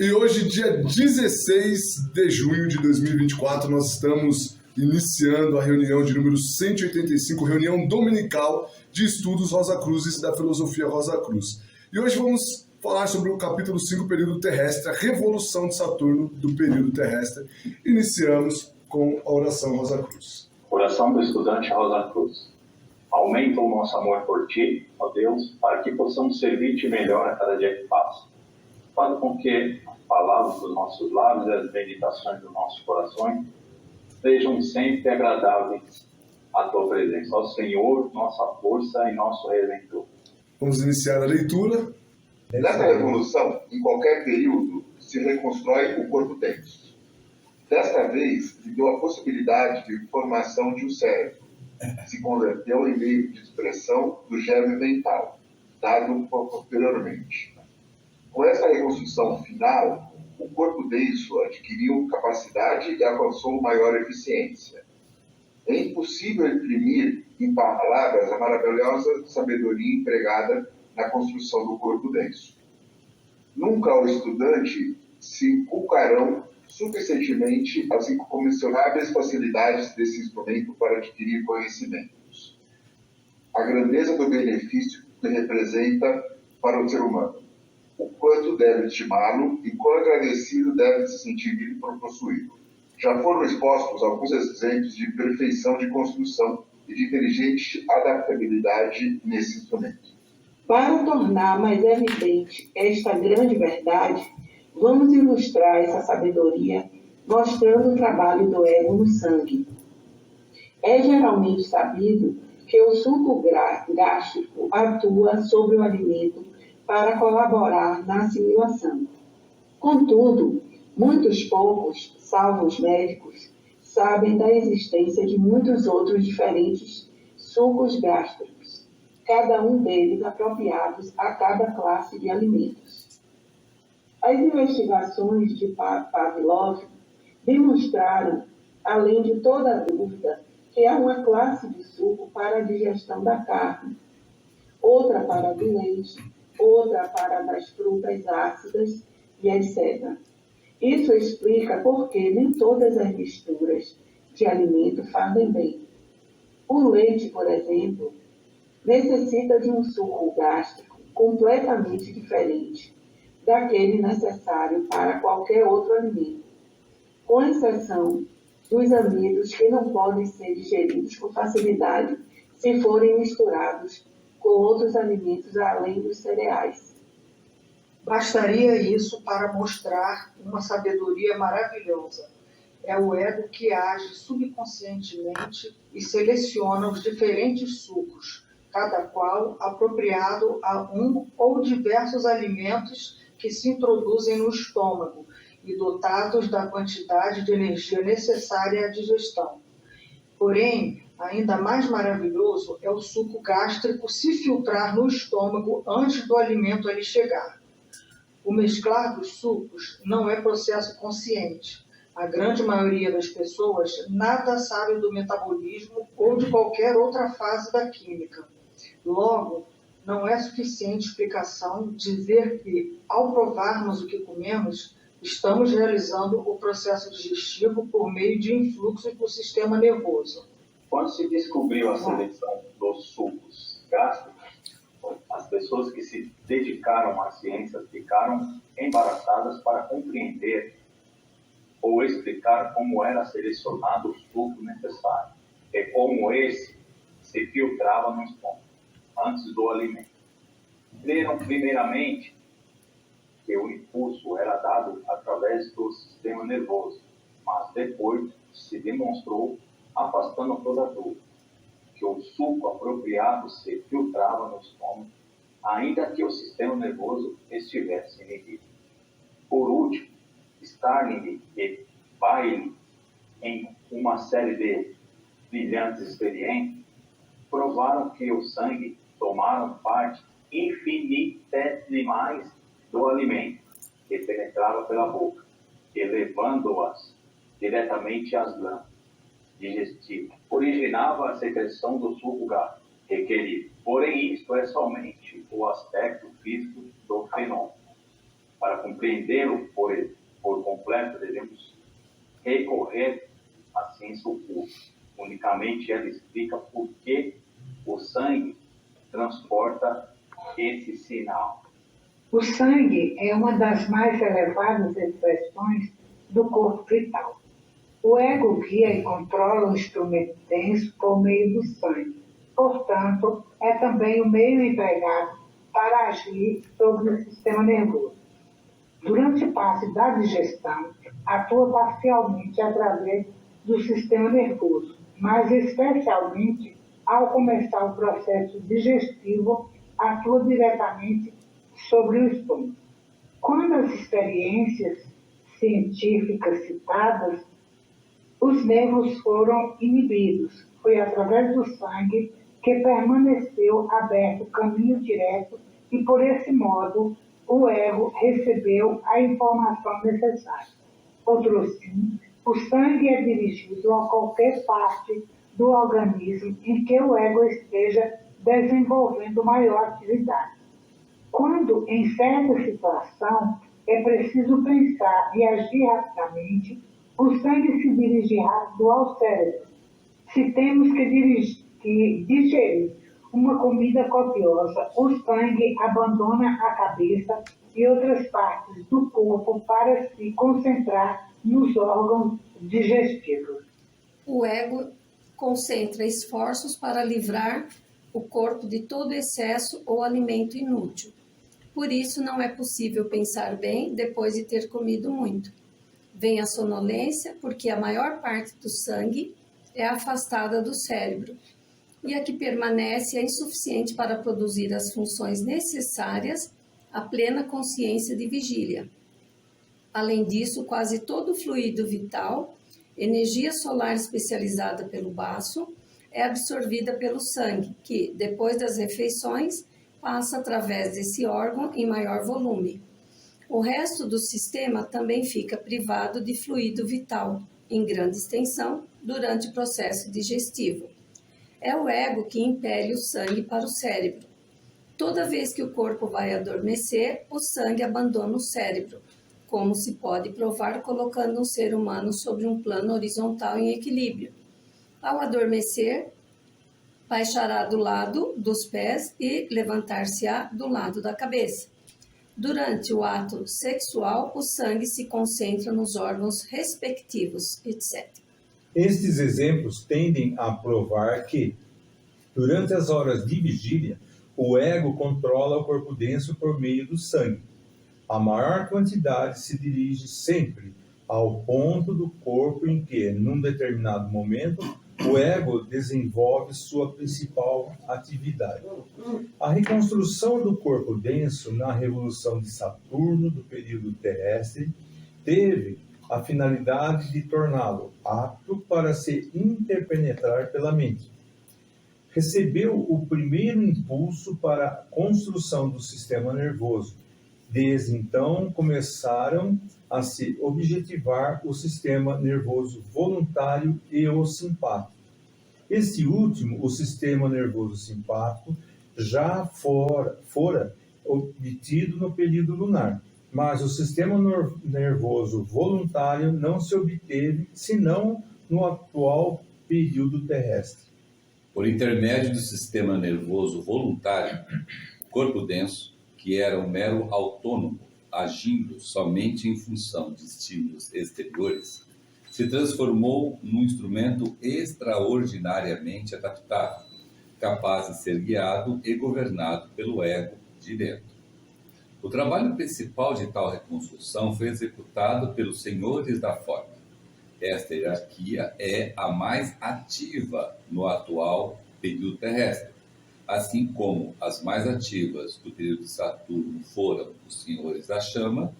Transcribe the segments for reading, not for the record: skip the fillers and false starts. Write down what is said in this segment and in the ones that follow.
E hoje, dia 16 de junho de 2024, nós estamos iniciando a reunião de número 185, reunião dominical de estudos Rosa Cruzes da filosofia Rosa Cruz. E hoje vamos falar sobre o capítulo 5, período terrestre, a revolução de Saturno do período terrestre. Iniciamos com a oração Rosa Cruz. Oração do estudante Rosa Cruz. Aumenta o nosso amor por Ti, ó Deus, para que possamos servir-te melhor a cada dia que passa. Faz com que as palavras dos nossos lábios e as meditações dos nossos corações sejam sempre agradáveis à Tua presença. Ó Senhor, nossa força e nosso Redentor. Vamos iniciar a leitura. Nessa revolução, em qualquer período, se reconstrói o corpo denso. Desta vez, se deu a possibilidade de formação de um cérebro. Se converteu em meio de expressão do germe mental, dado posteriormente. Com essa reconstrução final, o corpo denso adquiriu capacidade e alcançou maior eficiência. É impossível imprimir em palavras a maravilhosa sabedoria empregada na construção do corpo denso. Nunca ao estudante se inculcarão suficientemente as incomensuráveis facilidades desse instrumento para adquirir conhecimentos. A grandeza do benefício que representa para o ser humano. O quanto deve estimá-lo e quão agradecido deve se sentir por possuí-lo. Já foram expostos alguns exemplos de perfeição de construção e de inteligente adaptabilidade nesse instrumento. Para tornar mais evidente esta grande verdade, vamos ilustrar essa sabedoria mostrando o trabalho do ego no sangue. É geralmente sabido que o suco gástrico atua sobre o alimento para colaborar na assimilação. Contudo, muitos poucos, salvo os médicos, sabem da existência de muitos outros diferentes sucos gástricos, cada um deles apropriados a cada classe de alimentos. As investigações de Pavlov demonstraram, além de toda dúvida, que há uma classe de suco para a digestão da carne, outra para a do leite, outra para das frutas ácidas e etc. Isso explica por que nem todas as misturas de alimento fazem bem. O leite, por exemplo, necessita de um suco gástrico completamente diferente daquele necessário para qualquer outro alimento, com exceção dos amidos que não podem ser digeridos com facilidade se forem misturados com outros alimentos além dos cereais. Bastaria isso para mostrar uma sabedoria maravilhosa. É o ego que age subconscientemente e seleciona os diferentes sucos, cada qual apropriado a um ou diversos alimentos que se introduzem no estômago e dotados da quantidade de energia necessária à digestão. Porém, ainda mais maravilhoso é o suco gástrico se filtrar no estômago antes do alimento ali chegar. O mesclar dos sucos não é processo consciente. A grande maioria das pessoas nada sabe do metabolismo ou de qualquer outra fase da química. Logo, não é suficiente explicação dizer que, ao provarmos o que comemos, estamos realizando o processo digestivo por meio de influxos do sistema nervoso. Quando se descobriu a seleção dos sucos gástricos, as pessoas que se dedicaram à ciência ficaram embaraçadas para compreender ou explicar como era selecionado o suco necessário e como esse se filtrava no estômago antes do alimento. Creram primeiramente que o impulso era dado através do sistema nervoso, mas depois se demonstrou, afastando toda dúvida, que o suco apropriado se filtrava no estômago, ainda que o sistema nervoso estivesse inibido. Por último, Starling e Bailey, em uma série de brilhantes experiências, provaram que o sangue tomaram parte infinitesimais do alimento que penetrava pela boca, elevando-as diretamente às glândulas digestivas. Originava a secreção do suco gástrico requerido. Porém, isto é somente o aspecto físico do fenômeno. Para compreendê-lo por completo, devemos recorrer à ciência oculta. Unicamente ela explica por que o sangue transporta esse sinal. O sangue é uma das mais elevadas expressões do corpo vital. O ego guia e controla o instrumento denso por meio do sangue. Portanto, é também o meio empregado para agir sobre o sistema nervoso. Durante a parte da digestão, atua parcialmente através do sistema nervoso, mas especialmente ao começar o processo digestivo, atua diretamente sobre o estômago. Quando as experiências científicas citadas, os nervos foram inibidos. Foi através do sangue que permaneceu aberto o caminho direto e, por esse modo, o ego recebeu a informação necessária. Outro assim, o sangue é dirigido a qualquer parte do organismo em que o ego esteja desenvolvendo maior atividade. Quando, em certa situação, é preciso pensar e agir rapidamente, o sangue se dirige rápido ao cérebro. Se temos que digerir uma comida copiosa, o sangue abandona a cabeça e outras partes do corpo para se concentrar nos órgãos digestivos. O ego concentra esforços para livrar o corpo de todo excesso ou alimento inútil. Por isso, não é possível pensar bem depois de ter comido muito. Vem a sonolência, porque a maior parte do sangue é afastada do cérebro, e a que permanece é insuficiente para produzir as funções necessárias à plena consciência de vigília. Além disso, quase todo o fluido vital, energia solar especializada pelo baço, é absorvida pelo sangue, que, depois das refeições, passa através desse órgão em maior volume. O resto do sistema também fica privado de fluido vital, em grande extensão, durante o processo digestivo. É o ego que impele o sangue para o cérebro. Toda vez que o corpo vai adormecer, o sangue abandona o cérebro, como se pode provar colocando um ser humano sobre um plano horizontal em equilíbrio. Ao adormecer, baixará do lado dos pés e levantar-se-á do lado da cabeça. Durante o ato sexual, o sangue se concentra nos órgãos respectivos, etc. Estes exemplos tendem a provar que, durante as horas de vigília, o ego controla o corpo denso por meio do sangue. A maior quantidade se dirige sempre ao ponto do corpo em que, num determinado momento, o ego desenvolve sua principal atividade. A reconstrução do corpo denso na revolução de Saturno do período terrestre teve a finalidade de torná-lo apto para se interpenetrar pela mente. Recebeu o primeiro impulso para a construção do sistema nervoso. Desde então, começaram a se objetivar o sistema nervoso voluntário e o simpático. Esse último, o sistema nervoso simpático, já fora obtido no período lunar, mas o sistema nervoso voluntário não se obteve senão no atual período terrestre. Por intermédio do sistema nervoso voluntário, o corpo denso, que era um mero autônomo, agindo somente em função de estímulos exteriores, se transformou num instrumento extraordinariamente adaptável, capaz de ser guiado e governado pelo ego de dentro. O trabalho principal de tal reconstrução foi executado pelos senhores da forma. Esta hierarquia é a mais ativa no atual período terrestre, assim como as mais ativas do período de Saturno foram os senhores da chama,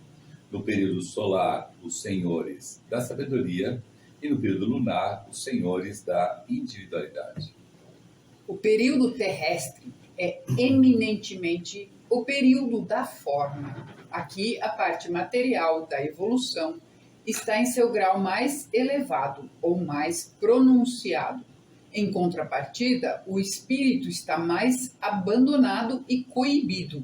no período solar, os senhores da sabedoria, e no período lunar, os senhores da individualidade. O período terrestre é eminentemente o período da forma. Aqui, a parte material da evolução está em seu grau mais elevado ou mais pronunciado. Em contrapartida, o espírito está mais abandonado e coibido.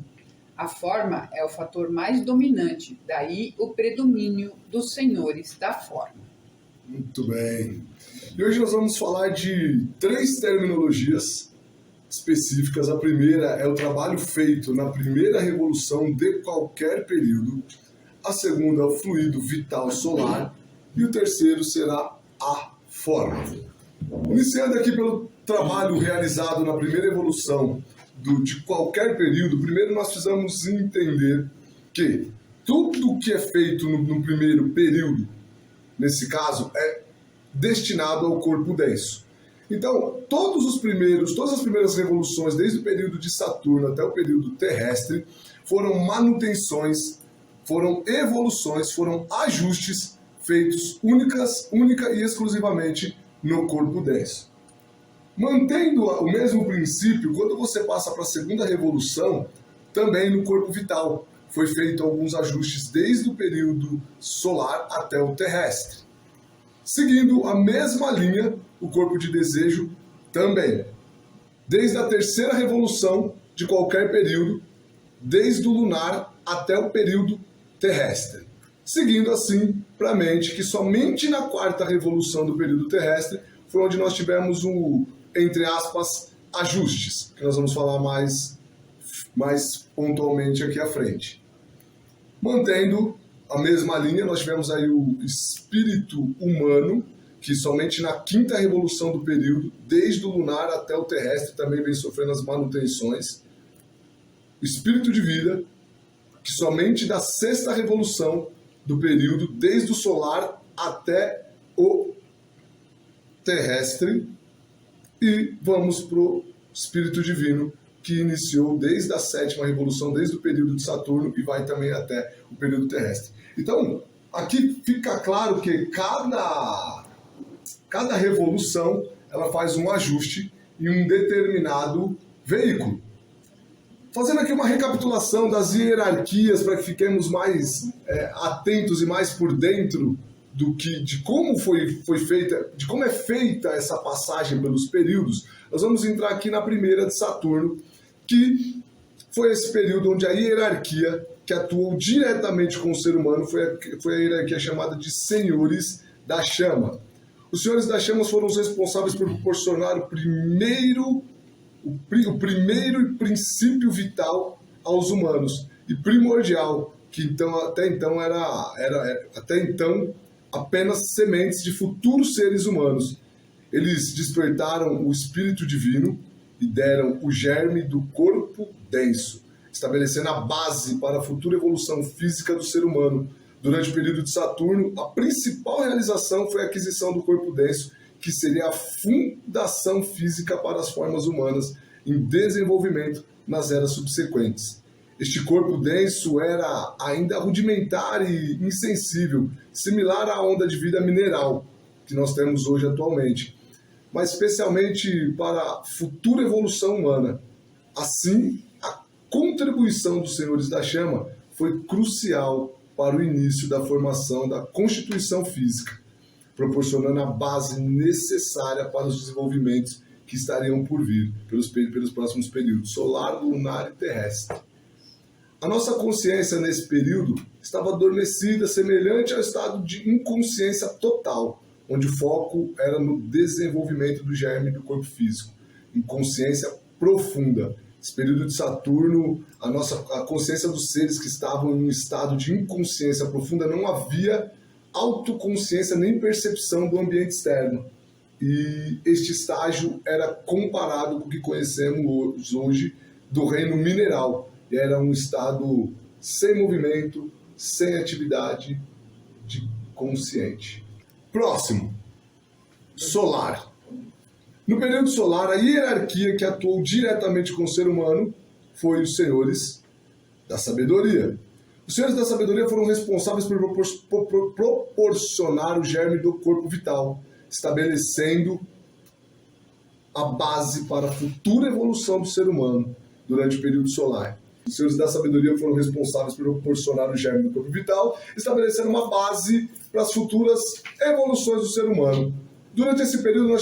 A forma é o fator mais dominante, daí o predomínio dos senhores da forma. Muito bem. E hoje nós vamos falar de 3 terminologias específicas. A primeira é o trabalho feito na primeira revolução de qualquer período. A segunda é o fluido vital solar. E o terceiro será a forma. Iniciando aqui pelo trabalho realizado na primeira evolução de qualquer período, primeiro nós precisamos entender que tudo que é feito no primeiro período, nesse caso, é destinado ao corpo denso. Então, todas as primeiras revoluções, desde o período de Saturno até o período terrestre, foram manutenções, foram evoluções, foram ajustes feitos única e exclusivamente no corpo denso. Mantendo o mesmo princípio, quando você passa para a segunda revolução, também no corpo vital, foi feito alguns ajustes desde o período solar até o terrestre. Seguindo a mesma linha, o corpo de desejo também. Desde a terceira revolução de qualquer período, desde o lunar até o período terrestre. Seguindo assim para a mente, que somente na quarta revolução do período terrestre foi onde nós tivemos entre aspas, ajustes, que nós vamos falar mais pontualmente aqui à frente. Mantendo a mesma linha, nós tivemos aí o espírito humano, que somente na quinta revolução do período, desde o lunar até o terrestre, também vem sofrendo as manutenções. O espírito de vida, que somente da sexta revolução do período, desde o solar até o terrestre. E vamos para o espírito divino, que iniciou desde a sétima revolução, desde o período de Saturno e vai também até o período terrestre. Então, aqui fica claro que cada revolução ela faz um ajuste em um determinado veículo. Fazendo aqui uma recapitulação das hierarquias para que fiquemos mais atentos e mais por dentro de como foi feita, de como é feita essa passagem pelos períodos, nós vamos entrar aqui na primeira de Saturno, que foi esse período onde a hierarquia que atuou diretamente com o ser humano foi a hierarquia chamada de Senhores da Chama. Os Senhores da Chama foram os responsáveis por proporcionar o primeiro princípio vital aos humanos e primordial, que então até então apenas sementes de futuros seres humanos. Eles despertaram o espírito divino e deram o germe do corpo denso, estabelecendo a base para a futura evolução física do ser humano. Durante o período de Saturno, a principal realização foi a aquisição do corpo denso, que seria a fundação física para as formas humanas em desenvolvimento nas eras subsequentes. Este corpo denso era ainda rudimentar e insensível, similar à onda de vida mineral que nós temos hoje atualmente, mas especialmente para a futura evolução humana. Assim, a contribuição dos Senhores da Chama foi crucial para o início da formação da constituição física, proporcionando a base necessária para os desenvolvimentos que estariam por vir pelos próximos períodos, solar, lunar e terrestre. A nossa consciência nesse período estava adormecida, semelhante ao estado de inconsciência total, onde o foco era no desenvolvimento do germe do corpo físico, inconsciência profunda. Esse período de Saturno, a consciência dos seres que estavam em um estado de inconsciência profunda, não havia autoconsciência nem percepção do ambiente externo. E este estágio era comparado com o que conhecemos hoje do reino mineral. Era um estado sem movimento, sem atividade de consciente. Próximo, solar. No período solar, a hierarquia que atuou diretamente com o ser humano foi os Senhores da Sabedoria. Os Senhores da Sabedoria foram responsáveis por proporcionar o germe do corpo vital, estabelecendo a base para a futura evolução do ser humano durante o período solar. Os Senhores da Sabedoria foram responsáveis por proporcionar o germe do corpo vital, estabelecendo uma base para as futuras evoluções do ser humano. Durante esse período,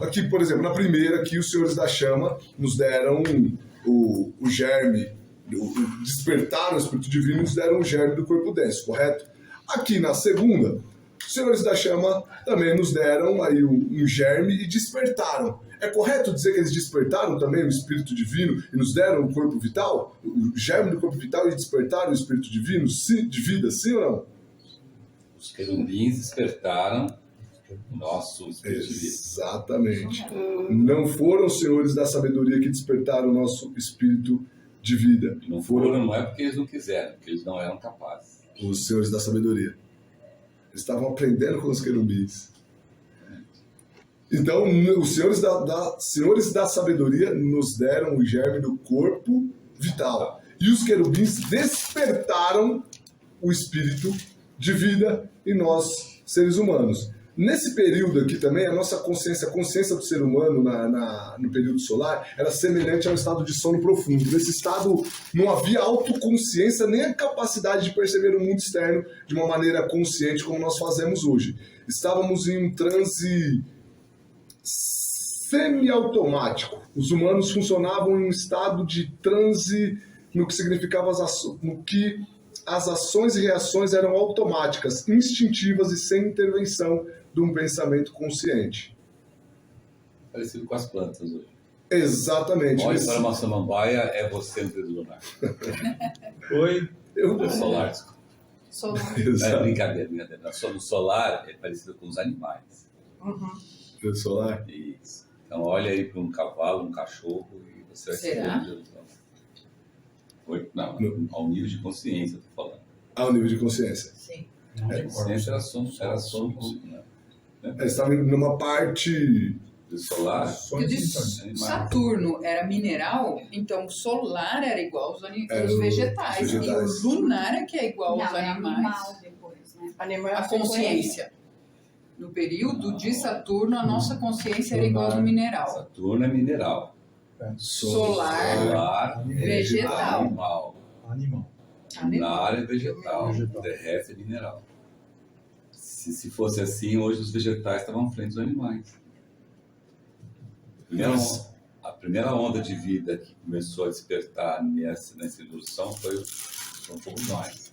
aqui, por exemplo, na primeira, aqui os Senhores da Chama nos deram o germe, despertaram o espírito divino e nos deram o germe do corpo denso, correto? Aqui na segunda, os senhores da chama também nos deram aí um germe e despertaram. É correto dizer que eles despertaram também o espírito divino e nos deram o corpo vital? O germe do corpo vital e despertaram o espírito divino de vida, sim ou não? Os querubins despertaram o nosso espírito de vida. Exatamente. Não foram os senhores da sabedoria que despertaram o nosso espírito de vida. Não foram, não é porque eles não quiseram, porque eles não eram capazes. Os senhores da sabedoria. Eles estavam aprendendo com os querubins. Então, os senhores da sabedoria nos deram o germe do corpo vital. E os querubins despertaram o espírito de vida em nós, seres humanos. Nesse período aqui também, a nossa consciência, a consciência do ser humano no período solar, era semelhante ao estado de sono profundo. Nesse estado não havia autoconsciência nem a capacidade de perceber o mundo externo de uma maneira consciente como nós fazemos hoje. Estávamos em um transe semi-automático. Os humanos funcionavam em um estado de transe no que significava as ações e reações eram automáticas, instintivas e sem intervenção de um pensamento consciente. Parecido com as plantas hoje. Exatamente. Olha para uma samambaia, é você no período lunar. Oi? O solar, desculpa. Solar. Brincadeira. No solar é parecido com os animais. O solar? Isso. Então olha aí para um cavalo, um cachorro e você vai Será? ser. Não, ao nível de consciência, eu tô falando. Ao nível de consciência. Sim. A consciência era som, né? Eles estavam numa parte Do solar. Eu disse, Saturno era mineral, então o solar era igual aos vegetais. E o lunar é que é igual aos animais. Animal depois, né? Animal A consciência. No período de Saturno, a nossa consciência era igual ao mineral. Saturno é mineral. Solar, vegetal. Animal. Lunar é vegetal. Terrestre é mineral. Se fosse assim, hoje os vegetais estavam à frente dos animais. A primeira onda de vida que começou a despertar nessa evolução fomos nós.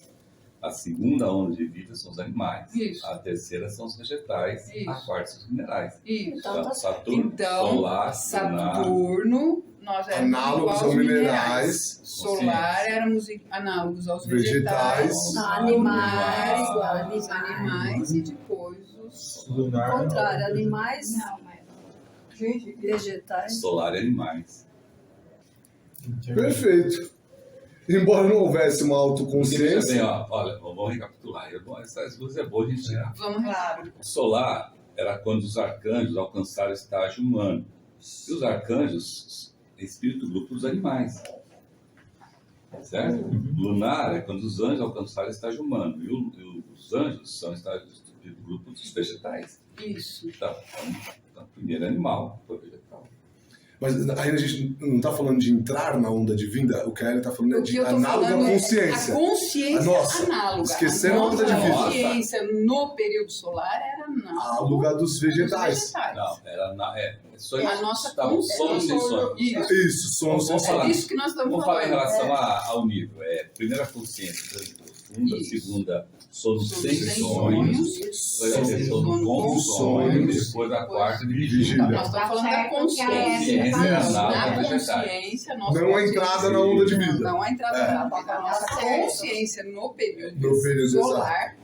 A segunda onda de vida são os animais. Isso. A terceira são os vegetais. Isso. A quarta são os minerais. Isso. Então, Saturno, Então, solar, Saturno, nós éramos análogos igual aos aos minerais. Solar, éramos análogos aos vegetais. Animais, Lunar, os animais e depois os... Lunar. contrário, animais, Não, mas vegetais. solar e animais. Perfeito. Embora não houvesse uma Veja autoconsciência, bem, olha, vamos recapitular. Essas duas é boa a gente tirar. Vamos lá. O solar era quando os arcanjos alcançaram o estágio humano. E os arcanjos é espírito grupo dos animais. Certo? Lunar é quando os anjos alcançaram o estágio humano. E os anjos são estágio espírito grupo dos vegetais. Isso. Então, primeiro animal, depois vegetal. mas aí a gente não está falando de entrar na onda divina, o que ele está falando é O que de eu tô análoga falando à é consciência. a consciência Nossa, análoga. esquecendo a a onda nossa divina. consciência no período solar era Análoga dos vegetais. Não, era só A nossa estavam consciência. sons e sons. Isso, sons Vamos e falar. É disso que nós estamos Vamos falar em falando. relação ao nível. Primeira consciência profunda, Isso. segunda sono sem Sem sonhos, sonhos. sono com sonhos, depois a quarta de vigília. Então, nós estamos falando da consciência. Consciência Na análoga vegetais. consciência, nossa Não a consciência- entrada na onda de vida. Não a entrada É. na onda. A nossa consciência no período No período solar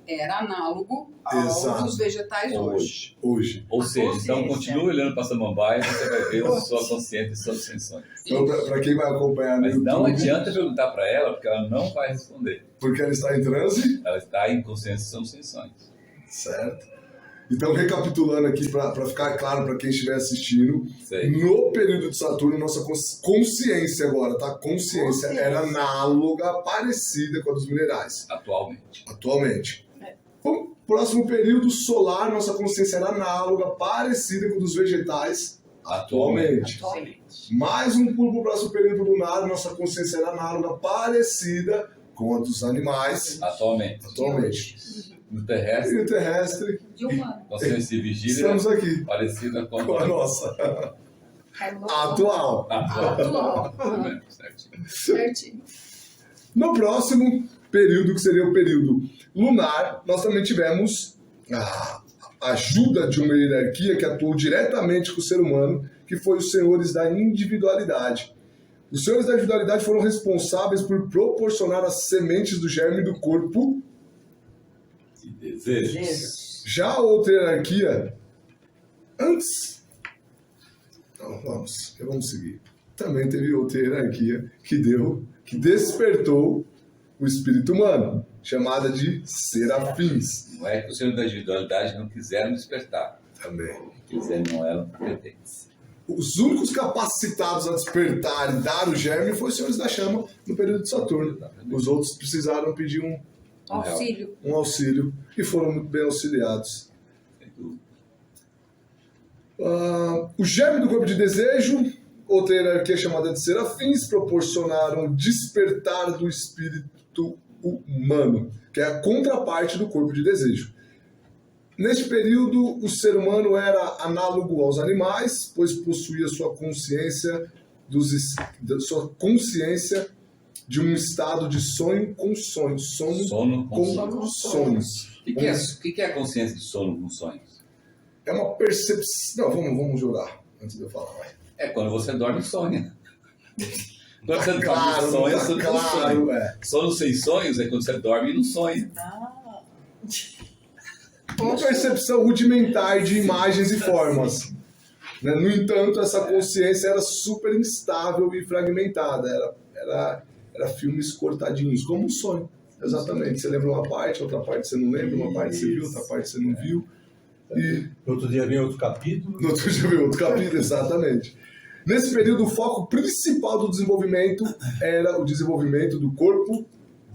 era análogo Exato. ao dos vegetais hoje. Hoje. Ou A seja, então consciência. continue olhando para a samambaia e você vai ver a sua consciência e suas sensações. Então, para quem vai acompanhar no Mas não YouTube, adianta perguntar para ela, porque ela não vai responder. porque ela está em transe, Ela está em consciência e suas sensações. certo? Então, recapitulando aqui, para ficar claro para quem estiver assistindo, Sei. no período de Saturno, nossa consciência agora, tá? Consciência era análoga, parecida com a dos minerais, atualmente. Bom, próximo período solar, nossa consciência era análoga, parecida com a dos vegetais, atualmente. Mais um pulo para o próximo período lunar, nossa consciência era análoga, parecida com a dos animais, Atualmente. No E terrestre, o terrestre, de humano. consciência e vigília estamos aqui parecida com com a nossa. atual. Atual. Certinho. Certinho. No próximo período, que seria o período lunar, nós também tivemos a ajuda de uma hierarquia que atuou diretamente com o ser humano, que foi os senhores da individualidade. Os senhores da individualidade foram responsáveis por proporcionar as sementes do germe do corpo. Que desejos. Já a outra hierarquia, antes... Então, vamos seguir. Também teve outra hierarquia que despertou o espírito humano, chamada de serafins. Não é que os senhores da individualidade não quiseram despertar. Também. Não eram competentes. Os únicos capacitados a despertar e dar o germe foram os senhores da chama no período de Saturno. Os outros precisaram pedir um auxílio e foram muito bem auxiliados. O germe do corpo de desejo, outra hierarquia chamada de serafins, proporcionaram o despertar do espírito humano, que é a contraparte do corpo de desejo. Neste período, o ser humano era análogo aos animais, pois possuía sua consciência de um estado de sonho com sonhos. Sono com sonhos. O que é a consciência de sono com sonhos? É uma percepção... Não, vamos jogar, antes de eu falar. Vai. É quando você dorme e sonha. Quando você Claro, dorme e sonha, tá você não claro, sonha. é. Sono sem sonhos é quando você dorme e não sonha. Uma percepção rudimentar de imagens e formas. Né? No entanto, essa consciência era super instável e fragmentada. Era filmes cortadinhos, como um sonho. Exatamente. Você lembra uma parte, outra parte você não lembra, uma parte você viu, outra parte você não viu. E No outro dia vem outro capítulo. no outro dia veio outro capítulo, exatamente. Nesse período, o foco principal do desenvolvimento era o desenvolvimento do corpo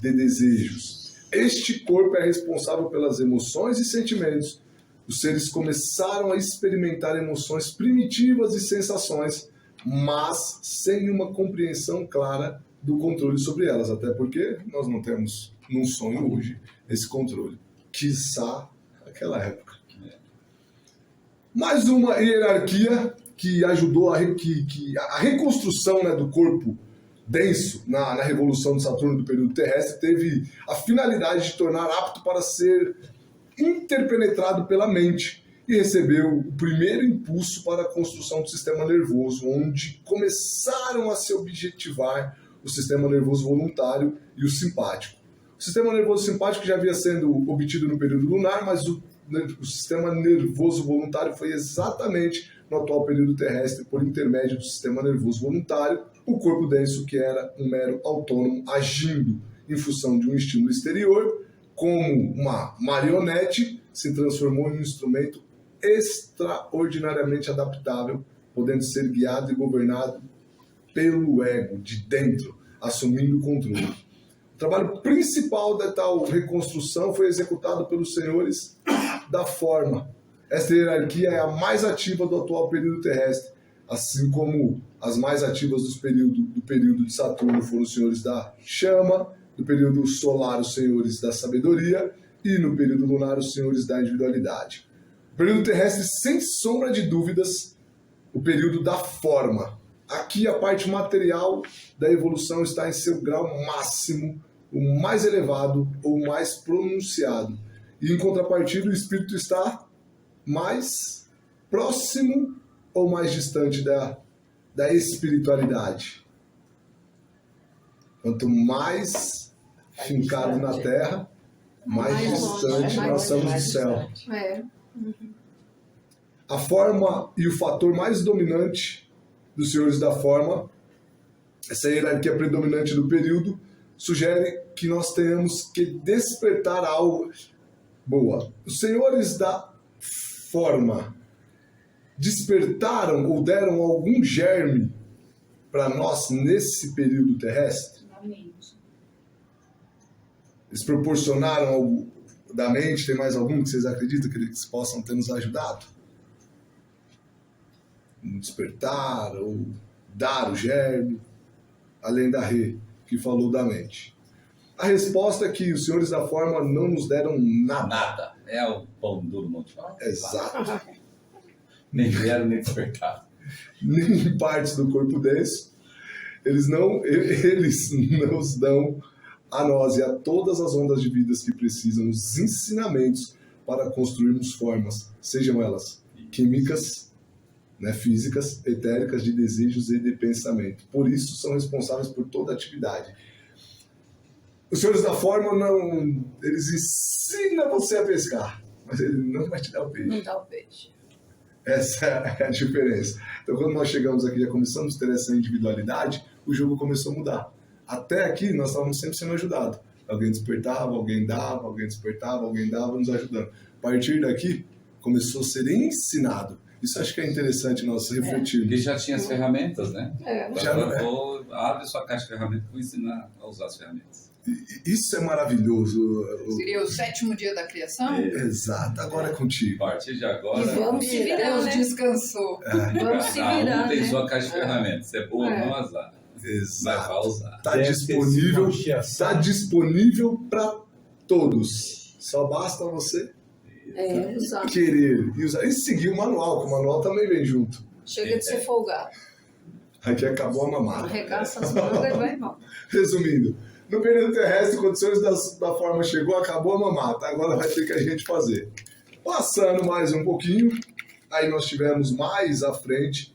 de desejos. Este corpo é responsável pelas emoções e sentimentos. Os seres começaram a experimentar emoções primitivas e sensações, mas sem uma compreensão clara do controle sobre elas, até porque nós não temos, num sonho hoje, esse controle. Quiçá naquela época. Mais uma hierarquia que ajudou a reconstrução, né, do corpo denso na revolução de Saturno do período terrestre teve a finalidade de tornar apto para ser interpenetrado pela mente e recebeu o primeiro impulso para a construção do sistema nervoso, onde começaram a se objetivar o sistema nervoso voluntário e o simpático. O sistema nervoso simpático já havia sendo obtido no período lunar, mas o sistema nervoso voluntário foi exatamente no atual período terrestre por intermédio do sistema nervoso voluntário, o corpo denso, que era um mero autônomo, agindo em função de um estímulo exterior, como uma marionete, se transformou em um instrumento extraordinariamente adaptável, podendo ser guiado e governado pelo ego de dentro, assumindo o controle. O trabalho principal da tal reconstrução foi executado pelos senhores da forma. Esta hierarquia é a mais ativa do atual período terrestre, assim como as mais ativas do período de Saturno foram os senhores da chama, no período solar os senhores da sabedoria e no período lunar os senhores da individualidade. O período terrestre, sem sombra de dúvidas, o período da forma. Aqui a parte material da evolução está em seu grau máximo, o mais elevado ou mais pronunciado. E em contrapartida o espírito está mais próximo ou mais distante da espiritualidade. Quanto mais fincado na terra, mais distante nós estamos do céu. A forma e o fator mais dominante dos senhores da forma, essa hierarquia predominante do período, sugere que nós tenhamos que despertar algo. Boa. Os senhores da forma despertaram ou deram algum germe para nós nesse período terrestre? Eles proporcionaram algo da mente? Tem mais algum que vocês acreditam que eles possam ter nos ajudado? Despertar ou dar o germe, além da que falou da mente. A resposta é que os senhores da forma não nos deram nada. Nada. É o pão duro monte. Exato. Nem vieram, nem despertaram. nem em partes do corpo denso. Eles nos dão a nós e a todas as ondas de vidas que precisam os ensinamentos para construirmos formas, sejam elas químicas, né, físicas, etéricas, de desejos e de pensamento. Por isso são responsáveis por toda a atividade. Os senhores da forma eles ensinam você a pescar, mas ele não vai te dar o peixe. Não dá o peixe. Essa é a diferença. Então, quando nós chegamos aqui, já começamos a ter essa individualidade, o jogo começou a mudar. Até aqui, nós estávamos sempre sendo ajudados. Alguém despertava, alguém dava, alguém despertava, alguém dava, nos ajudando. A partir daqui, começou a ser ensinado. Isso acho que é interessante nós refletirmos. Porque já tinha as ferramentas, né? Abre sua caixa de ferramentas e vou ensinar a usar as ferramentas. Isso é maravilhoso. Seria o 7º dia da criação? Exato, agora é contigo. A partir de agora, E vamos se virar, Deus né? descansou. Vamos se cada virar, um tem né? sua caixa de ferramentas. Se é boa ou não, azar. Mas Exato. vai usar. Está disponível para todos. Só basta você Usar. querer e usar. E seguir o manual, que o manual também vem junto. Chega de ser folgado. Aqui acabou a mamada. Arregaça as mangas e vai embora. Resumindo, no período terrestre, quando os senhores da forma chegou, acabou a mamata. Agora vai ter que a gente fazer. Passando mais um pouquinho, aí nós tivemos mais à frente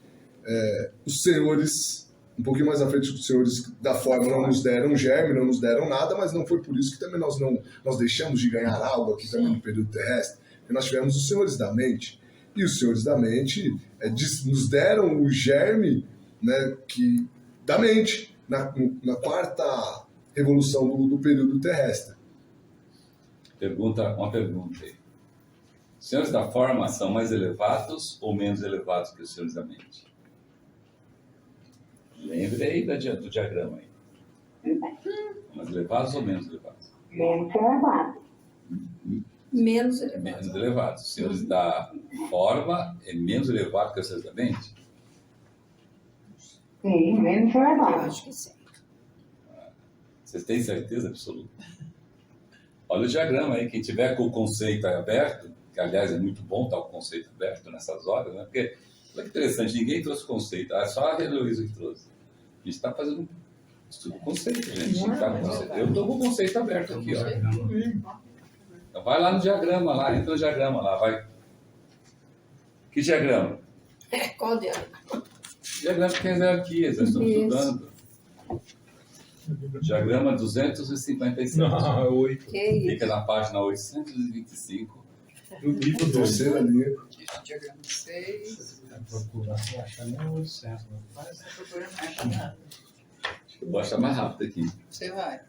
os senhores, um pouquinho mais à frente, os senhores da forma não nos deram germe, não nos deram nada, mas não foi por isso que também nós deixamos de ganhar algo aqui também no período terrestre. E nós tivemos os senhores da mente. E os senhores da mente nos deram o germe, né, da mente, na quarta revolução do período terrestre. Uma pergunta aí. Os senhores da forma são mais elevados ou menos elevados que os senhores da mente? Lembre aí do diagrama aí. Mais elevados ou menos elevados? Menos elevado. Menos elevado. Menos elevados. Os senhores da forma é menos elevado que os senhores da mente? Sim, menos Eu elevado. acho que sim. Vocês têm certeza absoluta? Olha o diagrama aí, quem tiver com o conceito aberto, que aliás é muito bom estar o conceito aberto nessas horas, né? Porque, olha que interessante, ninguém trouxe conceito, só a Heloísa que trouxe. A gente está fazendo estudo conceito, gente. Eu estou com o conceito aberto aqui, ó. Então vai lá no diagrama, lá, entra no diagrama lá, vai. Que diagrama? Qual diagrama? Diagrama que é hierarquias, nós estamos Isso. estudando. Diagrama 257. Não, 8. Que isso? Fica na página 825. Do livro 2. Terceira linha. Diagrama 6. Procurar, não acha nem o certo. Está procurando, não acha nada. Vou achar mais rápido aqui. Você vai.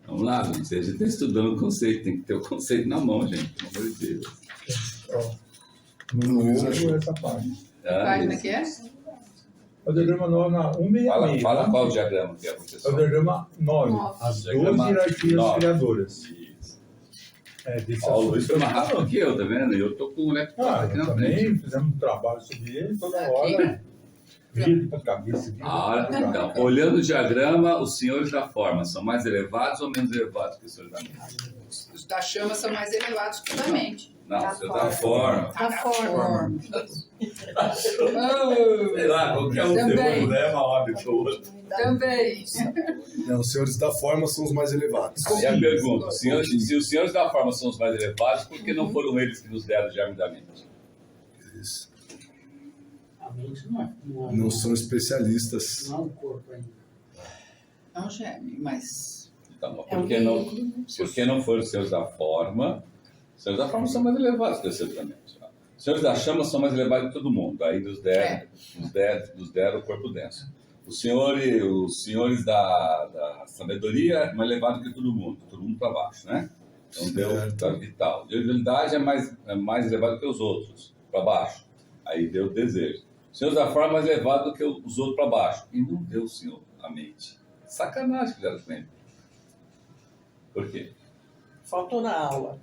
Vamos lá, gente. A gente está estudando o conceito, tem que ter o conceito na mão, gente. Pelo amor de Deus. No livro, essa página. Que página isso. que é? O diagrama 9 na 166. Fala qual o diagrama que é, É o professor. diagrama 9. Nove. As 12 Diagrama hierarquias 9. criadoras. Isso. Desse Ó, o assunto Luiz foi mais rápido que eu, tá vendo? Eu tô com o laptop aqui na frente. também fizemos um trabalho sobre ele toda Aqui. hora. Vira pra cabeça. Vira Então, olhando o diagrama, os senhores da forma são mais elevados ou menos elevados que os senhores da mente? Os da chama são mais elevados que os da mente. Não, os senhores da forma. Da forma. Sei lá, qualquer um Também. tem uma mulher, uma óbito ou outra. Também. Não, os senhores da forma são os mais elevados. Aí a pergunta, se os senhores da forma são os mais elevados, por que não foram eles que nos deram o germe da mente? Isso. A mente não Não são especialistas. não é um corpo ainda. Não, Germe, mas Então, por que não foram os senhores da forma? Os senhores da forma são mais elevados que os senhores da mente. Os senhores da chama são mais elevados que todo mundo. Aí nos deram o corpo denso. Os senhores da sabedoria é mais elevado que todo mundo para baixo, né? Então deu da vital. A realidade é mais elevado que os outros, para baixo. Aí deu o desejo. Os senhores da forma é mais elevado que os outros para baixo. E não deu o senhor a mente. Sacanagem que fizeram com ele. Por quê? Faltou na aula.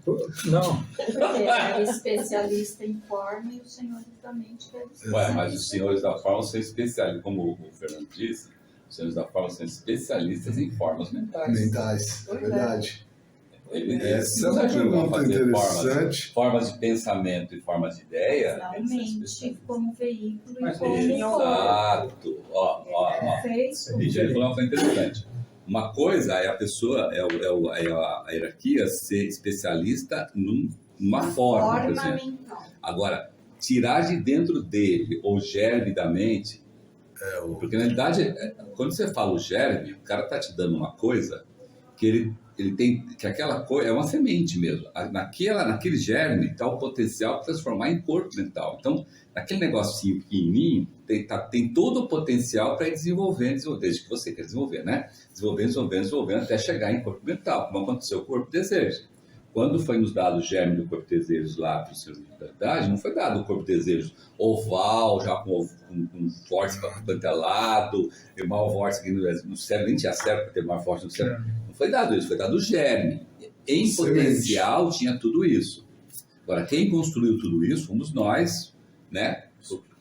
Não. Porque era especialista em forma e os senhores da mente que eles Ué, mas os senhores da forma são especialistas, como o Fernando disse, os senhores da forma são especialistas em formas mentais. Mentais, é verdade. Essa é uma pergunta interessante. Formas de pensamento e formas de ideia. Realmente, como veículo Mas e como Exato. Ó. Gente, ele falou uma coisa interessante. Uma coisa é a pessoa, é a hierarquia ser especialista numa forma, por exemplo. mental. Agora, tirar de dentro dele o germe da mente, porque na realidade, quando você fala o germe, o cara está te dando uma coisa que ele tem, que aquela coisa é uma semente mesmo. Naquele germe está o potencial para transformar em corpo mental. Então, naquele negocinho pequenininho, tem todo o potencial para ir desenvolvendo, desde que você quer desenvolver, né? Desenvolvendo, até chegar em corpo mental, como aconteceu com o corpo desejo. Quando foi nos dado o germe do corpo desejo lá para o Senhor da Verdade, não foi dado o corpo desejo oval, já com vórtice para quanto é lado, e mal vórtice aqui no cérebro, nem tinha cérebro para ter mais vórtice no cérebro. Não foi dado isso, foi dado o germe. Em potencial tinha tudo isso. Agora, quem construiu tudo isso fomos nós, né?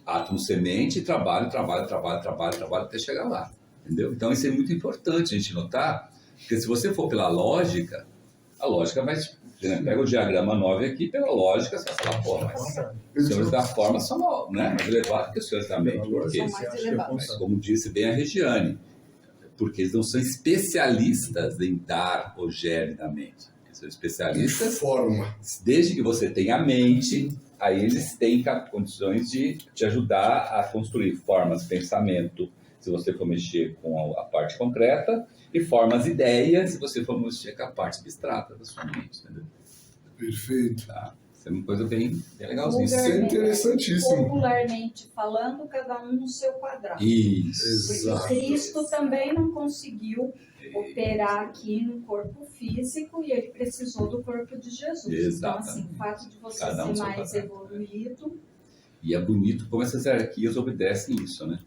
Átomo semente, trabalho até chegar lá. Entendeu? Então isso é muito importante a gente notar, porque se você for pela lógica, a lógica vai... Pega o diagrama 9 aqui, pela lógica, você vai falar, pô, mas os senhores da forma são mais elevados que os senhores da mente. Por quê? Mas, como disse bem a Regiane, porque eles não são especialistas em dar o germe da mente. Eles são especialistas... Forma. Desde que você tenha a mente, aí eles têm condições de te ajudar a construir formas de pensamento, se você for mexer com a parte concreta, e formas ideias, se você for mexer com a parte abstrata da sua mente, entendeu? Perfeito. Tá. Isso é uma coisa bem legalzinha. Isso é interessantíssimo. Popularmente falando, cada um no seu quadrado. Isso. Porque Exato. Cristo também não conseguiu operar aqui no corpo físico e ele precisou do corpo de Jesus. Exatamente. Então, assim, o fato de você Cada um ser seu mais quadrado. evoluído... E é bonito como essas hierarquias obedecem isso, né?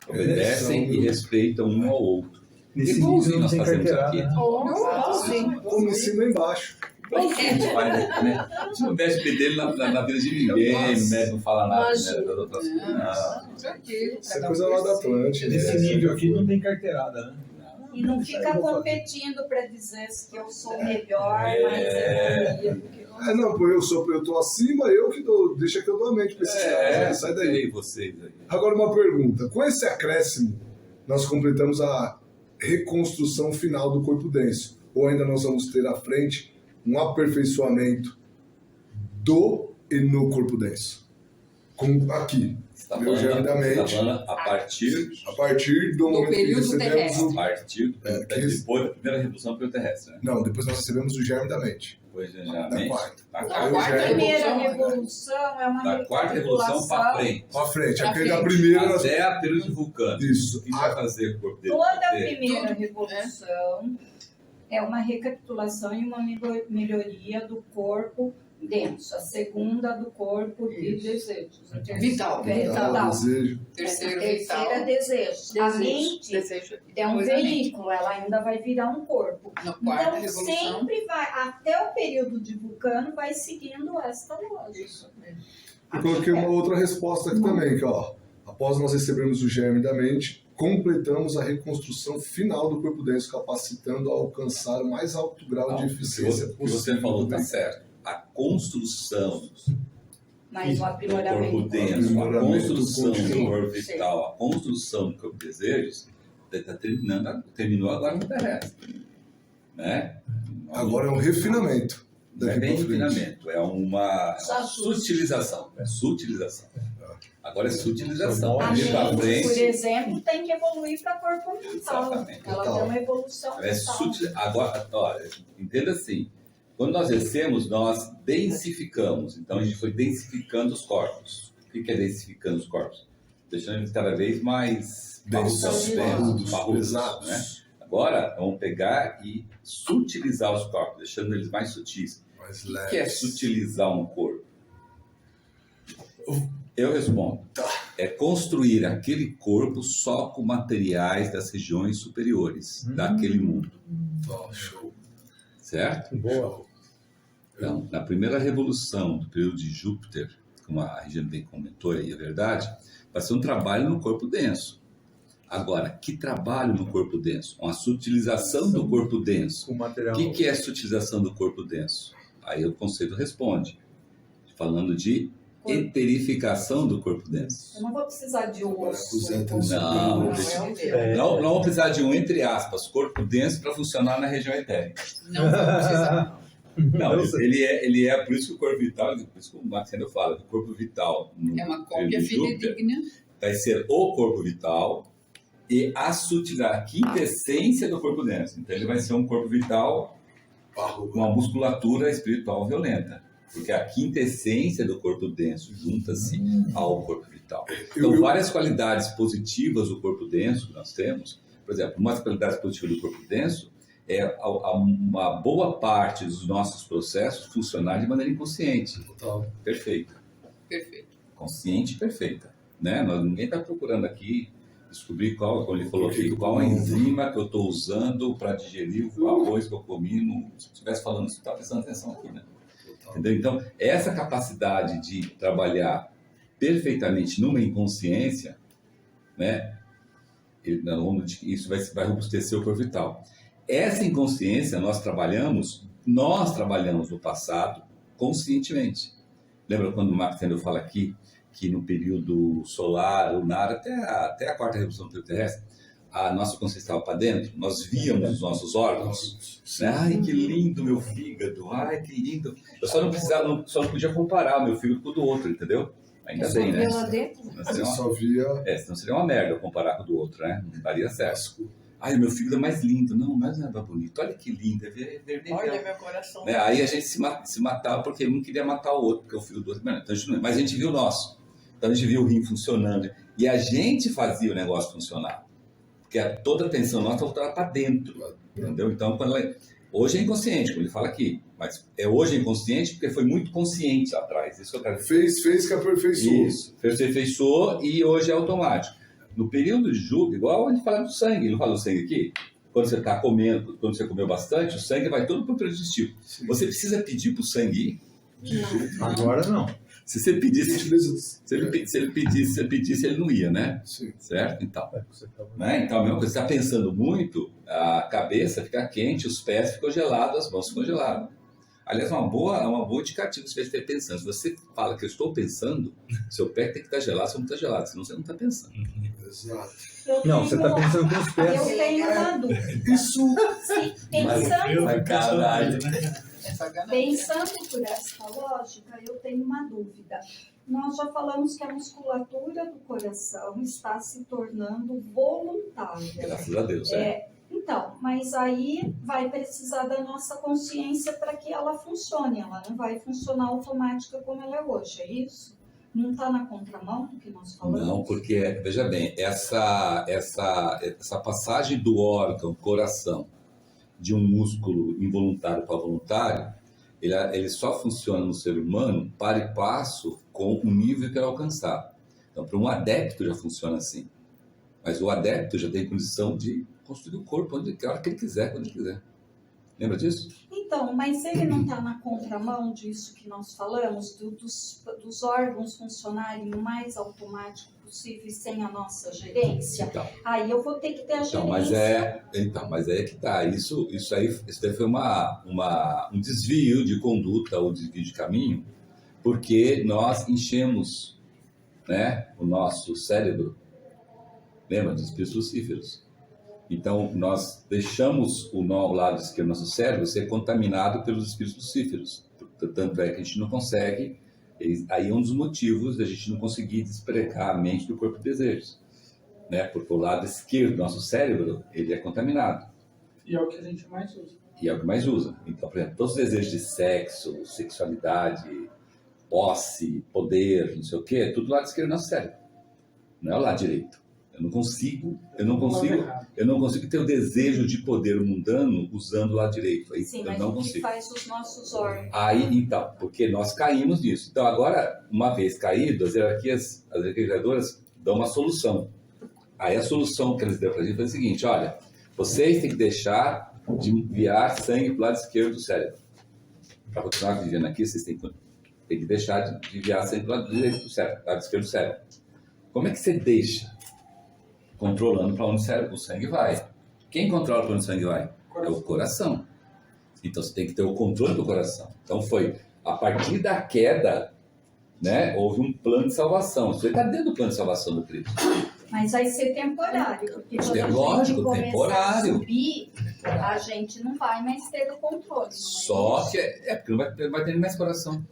Obedecem e respeitam um ao outro. Nesse Igualzinho nível não nós tem fazemos carteirada, aqui. né? Como em cima e embaixo. A gente não mexe o dele na vida de ninguém, não fala nada, né, das outras coisas. Não. Isso é coisa lá da Atlântida. Nesse nível aqui não tem carteirada, né? E não fica competindo para dizer que eu sou melhor, mais evoluído que você. Não, pô, eu tô acima, eu que dou, deixa que eu dou a mente pra esses caras, sai daí. Vocês aí. Agora uma pergunta, com esse acréscimo, nós completamos a reconstrução final do corpo denso, ou ainda nós vamos ter à frente um aperfeiçoamento do e no corpo denso? Como aqui, meu germe da mente, a partir do momento que período recebemos terrestre. o... A partir depois da primeira revolução pelo terrestre, né? Não, depois nós recebemos o germe da mente. Depois, Da geralmente, quarta. na A quarta primeira revolução é uma da quarta revolução para frente. Pra frente, Pra aquele da frente. primeira... nós- Até a período de vulcano. Isso. O que vai fazer o corpo dele? Toda a Ter- primeira revolução é uma recapitulação e uma melhoria do corpo denso. A segunda do corpo de desejos. A terceira Vital. Desejo. Terceiro A terceira vital. desejo. A mente Desejo é um coisa mente. veículo, ela ainda vai virar um corpo. Na quarta Então, revolução. sempre vai, até o período de vulcano, vai seguindo esta lógica. Eu coloquei uma outra resposta aqui também, que ó, após nós recebermos o germe da mente, completamos a reconstrução final do corpo denso, capacitando a alcançar o mais alto grau de O que eficiência você- o que você falou está certo. A construção Mas o do aprimoramento. corpo denso, a Aprimoramento construção do contínuo. corpo vital, a construção do corpo desejos, terminou agora no terrestre. Né? Agora é um refinamento. Não é Daqui bem pra frente. refinamento, é uma sutilização. É sutilização. Agora é sutilização. A Daqui pra mente, por frente, exemplo, tem que evoluir para corpo mental. Exatamente. Ela Total. tem uma evolução é mental. sutil. Agora, olha, entenda assim. Quando nós descemos, nós densificamos. Então a gente foi densificando os corpos. O que é densificando os corpos? Deixando eles cada vez mais Densos, parrudos, pesados. né? Agora vamos pegar e sutilizar os corpos, deixando eles mais sutis. Mais O que é leves. sutilizar um corpo? Eu respondo. É construir aquele corpo só com materiais das regiões superiores daquele mundo. Ó, show. Certo? Boa. Então, na primeira revolução do período de Júpiter, como a Regina bem comentou aí, é verdade, vai ser um trabalho no corpo denso. Agora, que trabalho no corpo denso? Uma sutilização do corpo denso. O material. O que é sutilização do corpo denso? Aí o conceito responde, falando de eterificação do corpo denso. Eu não vou precisar de osso. Não vou precisar de um, entre aspas, corpo denso para funcionar na região etérica. Não vou precisar. Não, ele é, por isso que o corpo vital, por isso que o Marcelo fala, que o corpo vital É uma cópia fidedigna. vai ser o corpo vital e a sutilidade, a quintessência do corpo denso. Então ele vai ser um corpo vital com uma musculatura espiritual violenta, porque a quintessência do corpo denso junta-se ao corpo vital. Então várias qualidades positivas do corpo denso que nós temos, por exemplo, uma das qualidades positivas do corpo denso é uma boa parte dos nossos processos funcionar de maneira inconsciente. Perfeita. Consciente e perfeita. Né? Ninguém está procurando aqui descobrir como ele falou aqui, qual a enzima que eu estou usando para digerir o arroz que eu comi. Se eu estivesse falando isso, está prestando atenção aqui. Né? Entendeu? Então, essa capacidade de trabalhar perfeitamente numa inconsciência, né? Isso vai robustecer o corpo vital. Essa inconsciência nós trabalhamos no passado conscientemente. Lembra quando o Marco Tendel fala aqui que no período solar, lunar, até a quarta revolução terrestre, a nossa consciência estava para dentro, nós víamos os nossos órgãos. Né? Ai, que lindo meu fígado, ai, que lindo. Eu só não podia comparar o meu fígado com o do outro, entendeu? Ainda bem, né? Senão seria uma merda comparar com o do outro, né? Não daria certo. Ai, o meu fígado é mais lindo. Não, mas não é bonito. Olha que lindo, é vermelho. Olha, meu coração. Né? Aí a gente se matava porque um não queria matar o outro, porque o fígado do outro... Mas a gente viu o nosso. Então a gente viu o rim funcionando. E a gente fazia o negócio funcionar. Porque toda a atenção nossa voltava para dentro. Entendeu? Então, hoje é inconsciente, como ele fala aqui. Mas hoje é inconsciente porque foi muito consciente lá atrás. Isso que eu quero dizer. Fez que aperfeiçoou. Isso. Aperfeiçoou e hoje é automático. No período de julho, igual a gente fala do sangue, ele não fala do sangue aqui? Quando você está comendo, quando você comeu bastante, o sangue vai todo para o digestivo. Você precisa pedir para o sangue ir? Não. Agora não. Se você pedisse, se ele pedisse, ele não ia, né? Sim. Certo? Então, né? Então, a mesma coisa, você está pensando muito, a cabeça fica quente, os pés ficam gelados, as mãos ficam geladas. Aliás, é uma boa indicativa se você estiver pensando. Se você fala que eu estou pensando, seu pé tem que estar gelado, você não está gelado, senão você não está pensando. Exato. Não, você está pensando com os pés. Eu tenho uma dúvida. Isso. Pensando por essa lógica, eu tenho uma dúvida. Nós já falamos que a musculatura do coração está se tornando voluntária. Graças a Deus, Então, mas aí vai precisar da nossa consciência para que ela funcione. Ela não vai funcionar automática como ela é hoje, é isso? Não está na contramão do que nós falamos? Não, porque, veja bem, essa passagem do órgão, coração, de um músculo involuntário para voluntário, ele só funciona no ser humano para e passo com o nível que ele alcançar. Então, para um adepto já funciona assim. Mas o adepto já tem condição de construir o corpo a hora que ele quiser, quando ele quiser. Lembra disso? Então, mas ele não está na contramão disso que nós falamos, dos órgãos funcionarem o mais automático possível e sem a nossa gerência? Então, aí eu vou ter que ter a gerência. Mas é que tá. Isso daí foi um desvio de conduta ou desvio de caminho, porque nós enchemos, né, o nosso cérebro, lembra, dos espíritos lucíferos. Então, nós deixamos o lado esquerdo do nosso cérebro ser contaminado pelos espíritos lucíferos. Tanto é que a gente não consegue, aí é um dos motivos da gente não conseguir despregar a mente do corpo de desejos. Né? Porque o lado esquerdo do nosso cérebro, ele é contaminado. E é o que a gente mais usa. E é o que mais usa. Então, por exemplo, todos os desejos de sexo, sexualidade, posse, poder, não sei o quê, é tudo do lado esquerdo do nosso cérebro. Não é o lado direito. Eu não consigo ter o desejo de poder mundano usando o lado direito. Aí, sim, eu mas não o consigo. que faz os nossos órgãos? Aí, então, porque nós caímos nisso. Então, agora, uma vez caído, as hierarquias criadoras dão uma solução. Aí a solução que eles deram para a gente foi o seguinte: olha, vocês têm que deixar de enviar sangue para o lado esquerdo do cérebro. Para continuar vivendo aqui, vocês têm que deixar de enviar sangue para o lado direito do cérebro, lado esquerdo do cérebro. Como é que você deixa? controlando para onde o sangue vai. Quem controla para onde o sangue vai? É o coração. Então você tem que ter o controle do coração. Então foi a partir da queda, né, houve um plano de salvação. Você está dentro do plano de salvação do Cristo. Mas vai ser temporário, porque quando a Lógico, gente começar temporário. a subir, a gente não vai mais ter o controle. Só que porque não vai ter mais coração.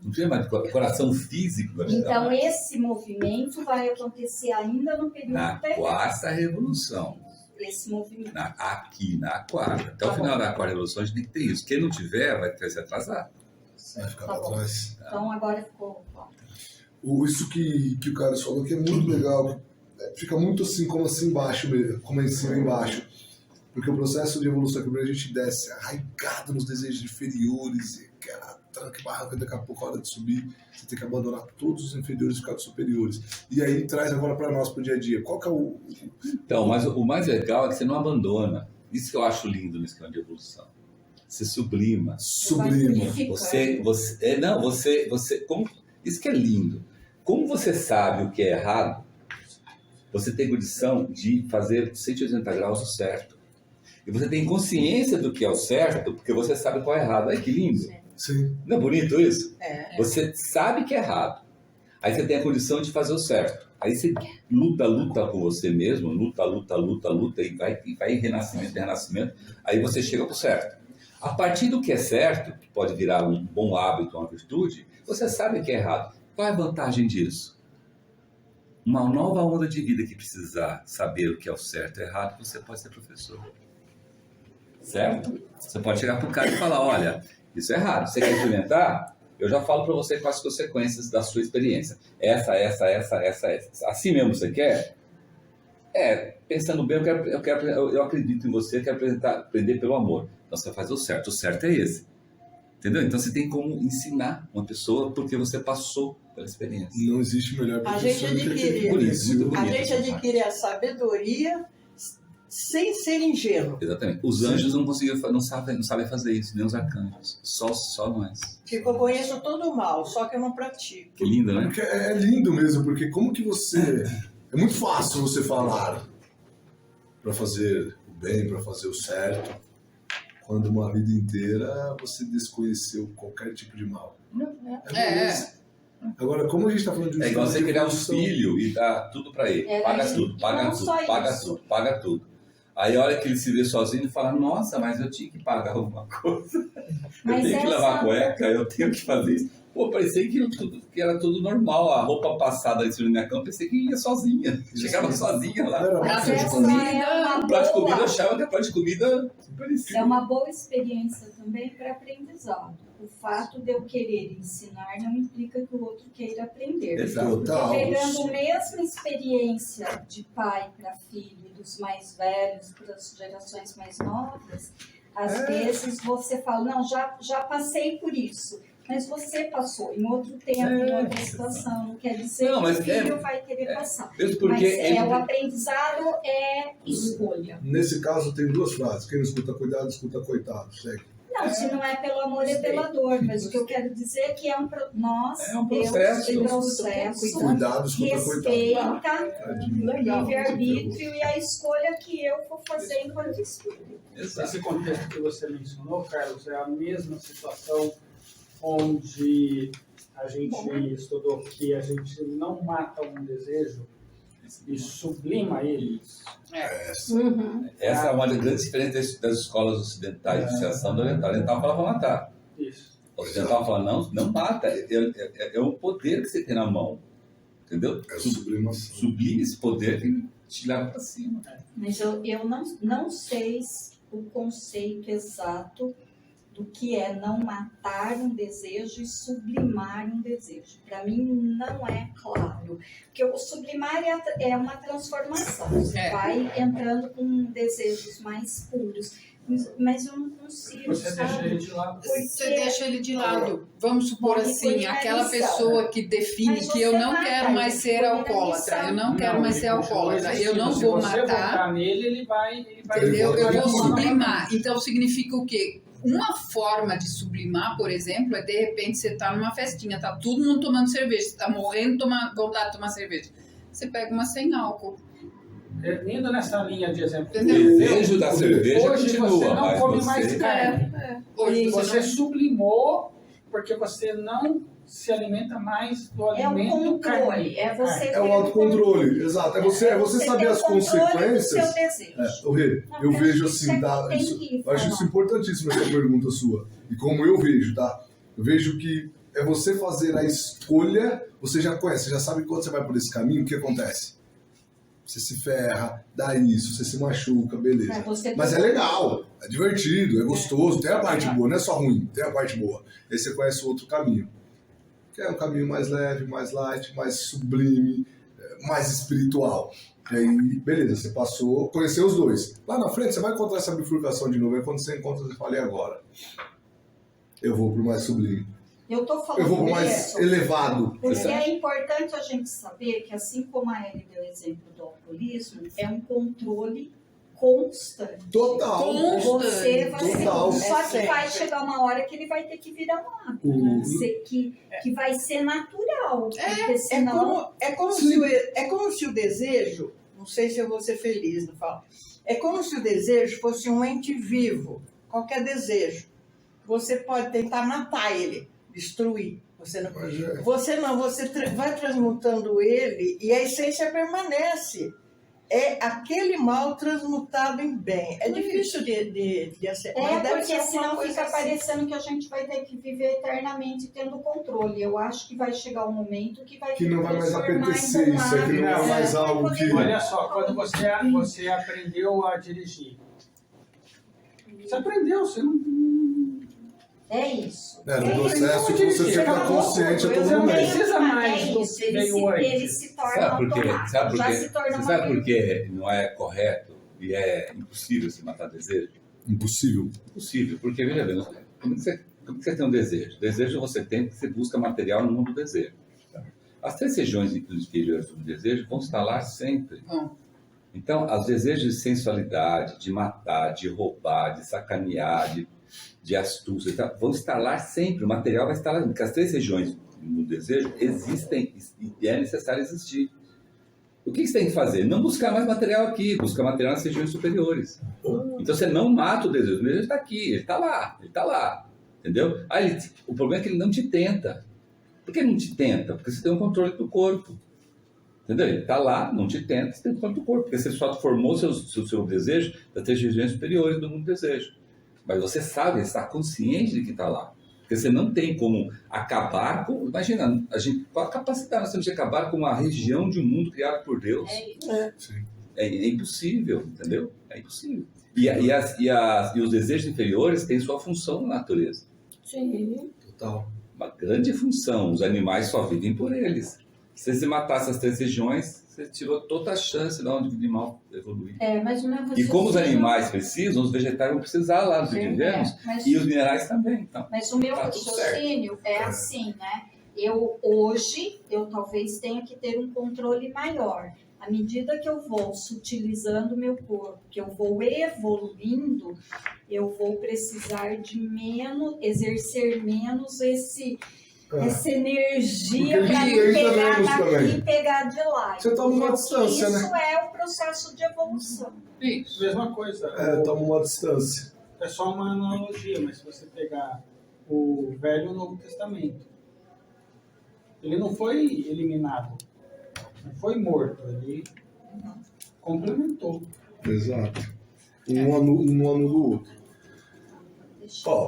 Não tem mais coração físico. Então esse movimento vai acontecer ainda no período Na terrestre. quarta revolução. Esse movimento. Aqui na quarta. Até o final da quarta revolução a gente tem que ter isso. Quem não tiver vai se atrasar. Vai ficar Tá para bom. trás. Então agora ficou. Isso que o Carlos falou que é muito legal. Fica muito assim, como assim embaixo mesmo, como em cima e embaixo. Porque o processo de evolução aqui, a gente desce arraigado nos desejos inferiores, e aquela tranca e barranca, daqui a pouco, a hora de subir, você tem que abandonar todos os inferiores e ficar dos superiores. E aí traz agora para nós, para o dia a dia. Qual que é o... Então, mas o mais legal é que você não abandona. Isso que eu acho lindo no esquema de evolução. Você sublima. Sublima. Isso que é lindo. Como você sabe o que é errado, você tem condição de fazer 180 graus o certo. E você tem consciência do que é o certo, porque você sabe qual é errado. Olha que lindo. Sim. Não é bonito isso? É. Você sabe que é errado. Aí você tem a condição de fazer o certo. Aí você luta com você mesmo, luta, e vai em renascimento. Aí você chega pro certo. A partir do que é certo, que pode virar um bom hábito, uma virtude, você sabe que é errado. Qual é a vantagem disso? Uma nova onda de vida que precisar saber o que é o certo e o errado, você pode ser professor. Certo? Você pode chegar para o cara e falar, olha, isso é errado. Você quer experimentar? Eu já falo para você quais as consequências da sua experiência. Essa. Assim mesmo você quer? Pensando bem, eu acredito em você, eu quero aprender pelo amor. Então você faz o certo. O certo é esse. Entendeu? Então você tem como ensinar uma pessoa porque você passou pela experiência. Não existe melhor A gente professor do que adquire, aquele Por isso, muito conheceu. a bonito. gente adquire a sabedoria sem ser ingênuo. Exatamente. Os anjos não sabem fazer isso, nem os arcanjos. Só nós. Tipo, eu conheço todo o mal, só que eu não pratico. Que lindo, né? Porque é lindo mesmo, porque como que você... É muito fácil você falar para fazer o bem, para fazer o certo, quando uma vida inteira você desconheceu qualquer tipo de mal. Beleza. Agora, como a gente está falando de um É igual você estudo de criar um evolução- filho e dar tudo pra ele. É, Paga mas tudo, não paga só tudo, paga isso. tudo, paga tudo. Aí a hora que ele se vê sozinho, ele fala, nossa, mas eu tinha que pagar alguma coisa. Eu Mas tenho que essa- lavar a cueca, eu tenho que fazer isso. Pô, parecia que era tudo normal. A roupa passada de minha cama, pensei que ia sozinha. Chegava sozinha lá. Era Prato de Essa comida. é uma O prato de comida, eu boa- achava que a prato de comida parecia. É uma boa experiência também para aprendizado. O fato de eu querer ensinar não implica que o outro queira aprender. Exato. Total. Porque pegando a mesma experiência de pai para filho, dos mais velhos para as gerações mais novas, às vezes você fala, não, já passei por isso. Mas você passou em outro tempo, em outra situação. Não quer dizer Não, que mas o filho vai querer passar. Mesmo porque Mas o aprendizado é escolha. Nesse caso, tem duas frases. Quem não escuta cuidado, escuta coitado. Segue. Não, se não é pelo amor, é pela dor. Mas o que eu quero dizer é que nós, É um Deus, processo. tem processo, Cuidado, escuta coitado. respeita o livre-arbítrio e a escolha que eu vou fazer enquanto espírito. Exato. Esse contexto que você mencionou, Carlos, é a mesma situação onde a gente estudou que a gente não mata um desejo e sublima ele. Essa é uma das grandes diferenças das escolas ocidentais de iniciação do oriental. O oriental falava matar. Isso. O ocidental fala, não mata. É um poder que você tem na mão. Entendeu? É sublimação. Sublime esse poder que te leva para cima. Mas eu não sei o conceito exato do que é não matar um desejo e sublimar um desejo. Para mim, não é claro. Porque o sublimar é uma transformação. Você vai entrando com desejos mais puros. Mas eu não consigo, Você deixa sabe? ele de lado. Você deixa ele de lado. Vamos supor Morre assim, por aquela inanição. pessoa que define Mas que eu você não mata quero mais ele ser por alcoólatra, eu não quero mais ser ele continua alcoólatra, eu existindo. não Se vou você matar, votar nele, ele vai entendeu? Eu vou sublimar. sublimar. Então significa o quê? Uma forma de sublimar, por exemplo, é de repente você tá numa festinha, tá todo mundo tomando cerveja, você tá morrendo de vontade de tomar cerveja. Você pega uma sem álcool. indo nessa linha de exemplo. O desejo da cerveja hoje continua, você não mas come você... mais carne. Hoje Você sublimou porque você não se alimenta mais do É o alimento controle, é você É o autocontrole, exato. É você saber ter as o controle do consequências. seu desejo. Ô, Rê, Na eu verdade, vejo isso assim, é tá? que tem Isso, que eu acho isso falar. importantíssimo, essa pergunta sua. E como eu vejo, tá? Eu vejo que é você fazer a escolha, você já conhece, você já sabe que quando você vai por esse caminho, o que acontece? Você se ferra, dá isso, você se machuca, beleza. Mas é legal, é divertido, é gostoso, tem a parte boa, não é só ruim, tem a parte boa. Aí você conhece o outro caminho, que é um caminho mais leve, mais light, mais sublime, mais espiritual. E aí, beleza, você passou, conheceu os dois. Lá na frente você vai encontrar essa bifurcação de novo, aí quando você encontra, você fala, e agora? Eu vou pro mais sublime. Eu estou falando Eu vou pro mais isso elevado. porque é importante a gente saber que, assim como a Ellen deu o exemplo do alcoolismo, é um controle constante. Total. Você vai Total. só que vai chegar uma hora que ele vai ter que virar um hábito, né? Que vai ser natural. Porque senão... É como se o desejo, não sei se eu vou ser feliz, não falo. É como se o desejo fosse um ente vivo, qualquer desejo. Você pode tentar matar ele, destruir. Você vai transmutando ele e a essência permanece. É aquele mal transmutado em bem. É difícil de acertar. Porque senão fica parecendo que a gente vai ter que viver eternamente tendo controle. Eu acho que vai chegar um momento que vai Que não vai mais apetecer isso, é que não é mais algo que... Olha só, quando você aprendeu a dirigir, você aprendeu, você não... É isso. É, no processo que você fica consciente a todo momento. Não precisa mais do isso, que veio antes. ele se torna automático. Sabe Já se torna uma sabe por que não é correto e é impossível se matar desejo? Impossível? Impossível, porque, veja bem, como que você tem um desejo? Desejo você tem porque você busca material no mundo do desejo. As 3 regiões inferiores do desejo vão estar lá sempre. Então, os desejos de sensualidade, de matar, de roubar, de sacanear, de astúcia, vão estar lá sempre, o material vai estar lá, porque as 3 regiões no desejo existem e é necessário existir. O que você tem que fazer? Não buscar mais material aqui, buscar material nas regiões superiores. Então você não mata o desejo está aqui, ele está lá, entendeu? O problema é que ele não te tenta. Por que não te tenta? Porque você tem um controle do corpo. Entendeu? Ele está lá, não te tenta, você tem um controle do corpo, porque você só formou seu desejo das 3 regiões superiores do mundo do desejo. Mas você sabe, está consciente de que está lá. Porque você não tem como acabar com... Imagina, qual a capacidade nós temos de acabar com uma região de um mundo criado por Deus? É impossível, entendeu? É impossível. E os desejos inferiores têm sua função na natureza. Sim. Total. Uma grande função. Os animais só vivem por eles. Se você matasse as 3 regiões, você tirou toda a chance de onde o animal evoluir. Mas o meu E como os animais precisam, os vegetais vão precisar lá nos vivemos, e os minerais também. Então, mas o meu tá tudo raciocínio é assim, né? Hoje, eu talvez tenha que ter um controle maior. À medida que eu vou sutilizando o meu corpo, que eu vou evoluindo, eu vou precisar de exercer menos essa energia para pegar daqui e pegar de lá. Você toma uma distância, né? Isso é o processo de evolução. Isso, mesma coisa. Toma uma distância. É só uma analogia, mas se você pegar o Velho e o Novo Testamento, ele não foi eliminado, não foi morto, ele complementou. Exato. Um anula o outro.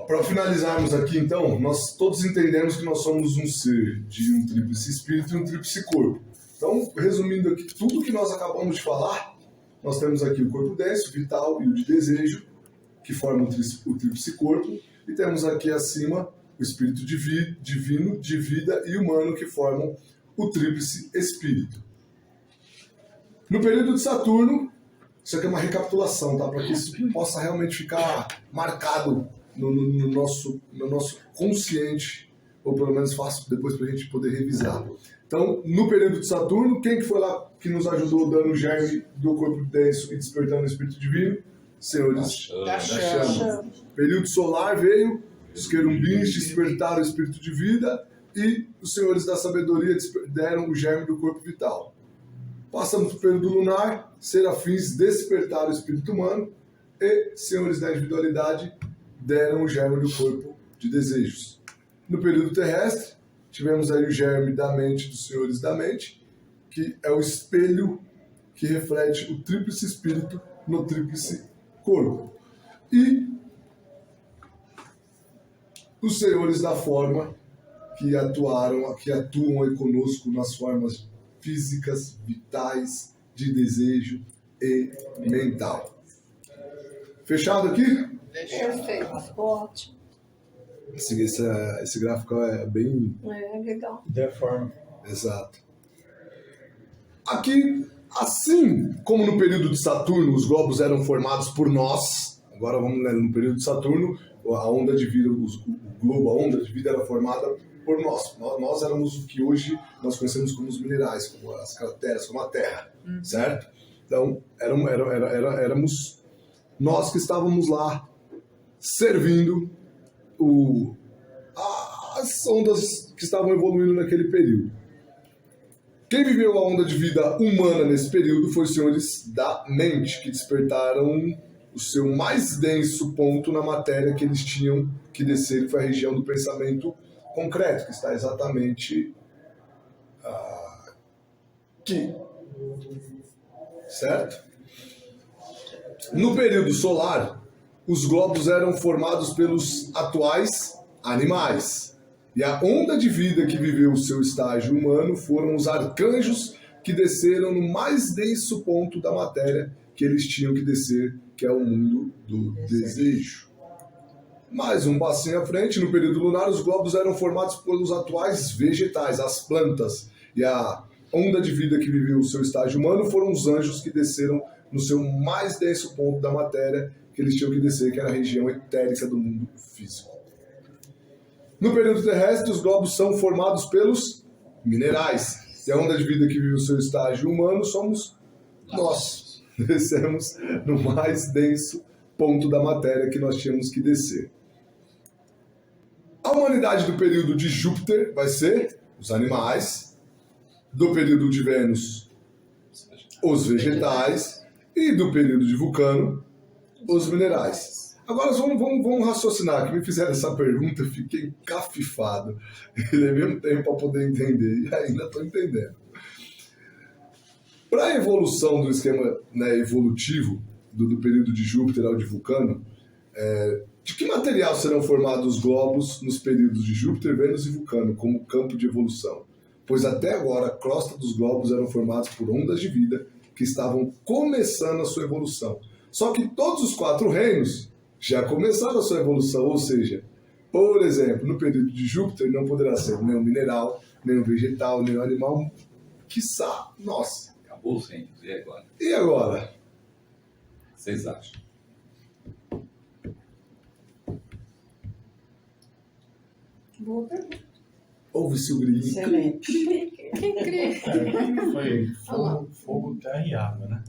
Para finalizarmos aqui, então, nós todos entendemos que nós somos um ser de um tríplice espírito e um tríplice corpo. Então, resumindo aqui tudo que nós acabamos de falar, nós temos aqui o corpo denso, vital e o de desejo, que formam o tríplice corpo, e temos aqui acima o espírito divino, de vida e humano, que formam o tríplice espírito. No período de Saturno, isso aqui é uma recapitulação, tá? Para que isso possa realmente ficar marcado no nosso consciente, ou pelo menos fácil depois para a gente poder revisar. Então, no período de Saturno, quem que foi lá que nos ajudou dando o germe do corpo denso e despertando o espírito divino? Senhores da chama. Período solar veio, os querubins despertaram o espírito de vida e os senhores da sabedoria deram o germe do corpo vital. Passamos para o período lunar, serafins despertaram o espírito humano e senhores da individualidade deram o germe do corpo de desejos. No período terrestre, tivemos aí o germe da mente dos senhores da mente, que é o espelho que reflete o tríplice espírito no tríplice corpo. E os senhores da forma que atuam aí conosco nas formas físicas, vitais, de desejo e mental. Fechado aqui? Perfeito. Ótimo. Esse gráfico é bem... É legal. Da forma. Exato. Aqui, assim como no período de Saturno, os globos eram formados por nós. Agora vamos no período de Saturno, a onda de vida, o globo, a onda de vida era formada por nós. Nós éramos o que hoje nós conhecemos como os minerais, como as crateras, como a Terra, certo? Então, éramos nós que estávamos lá servindo as ondas que estavam evoluindo naquele período. Quem viveu a onda de vida humana nesse período foi os senhores da mente, que despertaram o seu mais denso ponto na matéria que eles tinham que descer, que foi a região do pensamento concreto, que está exatamente aqui. Certo? No período solar, os globos eram formados pelos atuais animais. E a onda de vida que viveu o seu estágio humano foram os arcanjos que desceram no mais denso ponto da matéria que eles tinham que descer, que é o mundo do desejo. Mais um passinho à frente, no período lunar, os globos eram formados pelos atuais vegetais, as plantas. E a onda de vida que viveu o seu estágio humano foram os anjos que desceram no seu mais denso ponto da matéria que eles tinham que descer, que era a região etérica do mundo físico. No período terrestre, os globos são formados pelos minerais. E a onda de vida que vive o seu estágio humano somos nós. Descemos no mais denso ponto da matéria que nós tínhamos que descer. A humanidade do período de Júpiter vai ser os animais, do período de Vênus, os vegetais, e do período de Vulcano, os minerais. Agora vamos raciocinar, que me fizeram essa pergunta, eu fiquei encafifado. Levei um tempo para poder entender, e ainda estou entendendo. Para a evolução do esquema, né, evolutivo do período de Júpiter ao de Vulcano, de que material serão formados os globos nos períodos de Júpiter, Vênus e Vulcano, como campo de evolução? Pois até agora a crosta dos globos eram formados por ondas de vida que estavam começando a sua evolução. Só que todos os 4 reinos já começaram a sua evolução, ou seja, por exemplo, no período de Júpiter não poderá ser nenhum mineral, nenhum vegetal, nenhum animal, quiçá nós. Acabou os reinos, e agora? E agora? O que vocês acham? Boa pergunta. Ouve-se o grilinho. Excelente. Quem crê? Foi fogo, terra e água, né?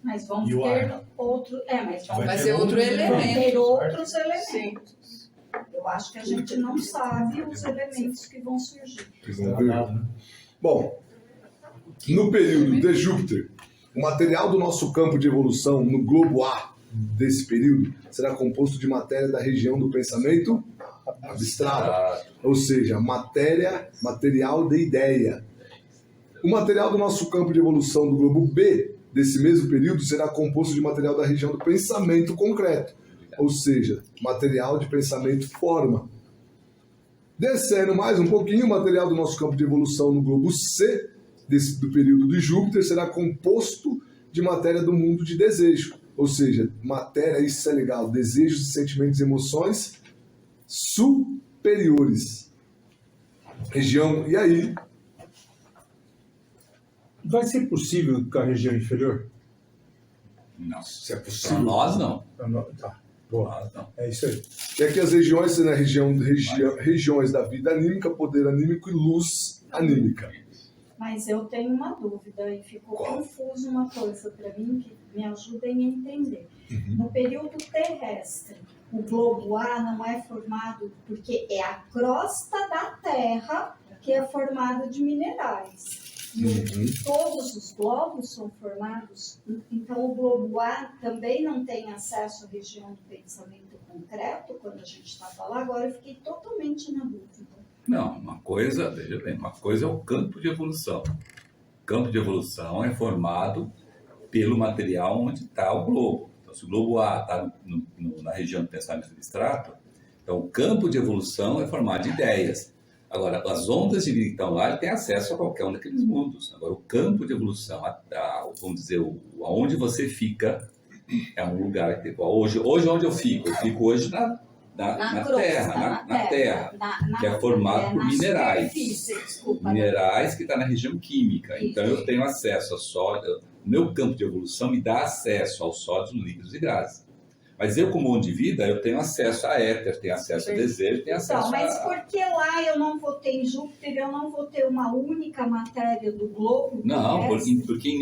Mas vamos E o ter ar? outro. mas vamos Vai ter ser outro outros elemento. ter outros elementos. Eu acho que a gente não sabe os elementos que vão surgir. Né? Bom, no período de Júpiter, o material do nosso campo de evolução no globo A desse período será composto de matéria da região do pensamento abstrato, ou seja, material de ideia. O material do nosso campo de evolução do globo B desse mesmo período será composto de material da região do pensamento concreto, ou seja, material de pensamento forma. Descendo mais um pouquinho, o material do nosso campo de evolução no globo C do período de Júpiter será composto de matéria do mundo de desejo, ou seja, matéria, isso é legal, desejos, sentimentos e emoções superiores. Região, e aí? Vai ser possível com a região inferior? Não. Se é Para possível. nós, não. Tá. Boa. Nós, não. É isso aí. Que é que as regiões, né, regiões da vida anímica, poder anímico e luz anímica. Mas eu tenho uma dúvida e ficou confuso uma coisa para mim que me ajudem a entender. No período terrestre, o globo A não é formado porque é a crosta da Terra que é formada de minerais. Todos os globos são formados, então o globo A também não tem acesso à região do pensamento concreto, quando a gente estava lá, agora eu fiquei totalmente na dúvida. Não, uma coisa, veja bem, uma coisa é o campo de evolução. O campo de evolução é formado pelo material onde está o globo. Então, se o globo A está na região do pensamento abstrato, então o campo de evolução é formado de ideias. Agora, as ondas de vida que estão lá, ele tem acesso a qualquer um daqueles mundos. Agora, o campo de evolução, vamos dizer, aonde você fica, é um lugar que, hoje onde eu fico hoje na Terra, que é formado por minerais. Minerais que está na região química. Então, eu tenho acesso a sódio. O meu campo de evolução me dá acesso aos sólidos, líquidos e gases. Mas eu, como mundo de vida, eu tenho acesso a éter, tenho acesso a desejo, tenho acesso então, mas por que lá eu não vou ter em Júpiter, eu não vou ter uma única matéria do globo? Não, porque em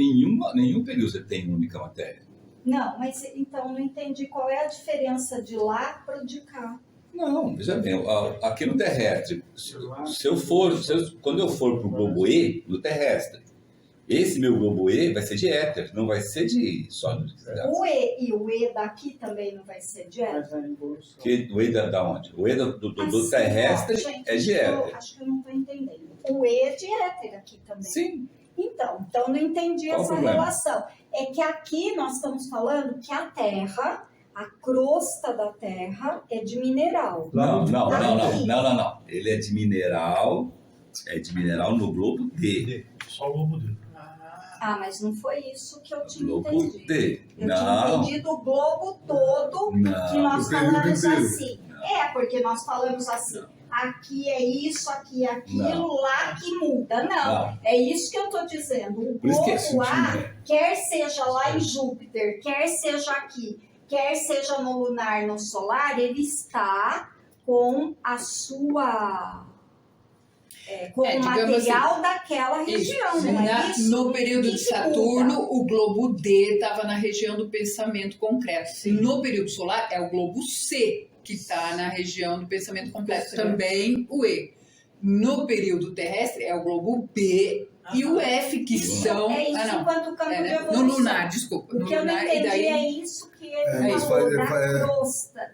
nenhum período você tem única matéria. Não, mas então não entendi qual é a diferença de lá para o de cá. Não, veja bem, aqui no terrestre, quando eu for para o globo E, no terrestre, esse meu globo E vai ser de éter, não vai ser de sólido. O E daqui também não vai ser de éter? O E da onde? O E do terrestre gente, é de éter. Eu acho que eu não estou entendendo. O E é de éter aqui também. Sim. Então não entendi essa relação. É que aqui nós estamos falando que a Terra, a crosta da Terra é de mineral. Não. Ele é de mineral no globo D. Só o globo D. Ah, mas não foi isso que eu tinha Globo entendido. D. Eu tinha entendido o globo todo que nós falamos assim. Porque nós falamos assim. Aqui é isso, aqui é aquilo, lá que muda. Não, é isso que eu estou dizendo. O globo A, quer seja lá em Júpiter, quer seja aqui, quer seja no lunar, no solar, ele está com a sua... com o material assim, daquela região, não é isso? No período de Saturno, o globo D estava na região do pensamento concreto. No período solar, é o globo C, que está na região do pensamento completo. Também o E. No período terrestre, é o globo B e o F, que são... É isso enquanto campo de evolução. No lunar, desculpa. O que eu não entendi é isso que ele falou da crosta,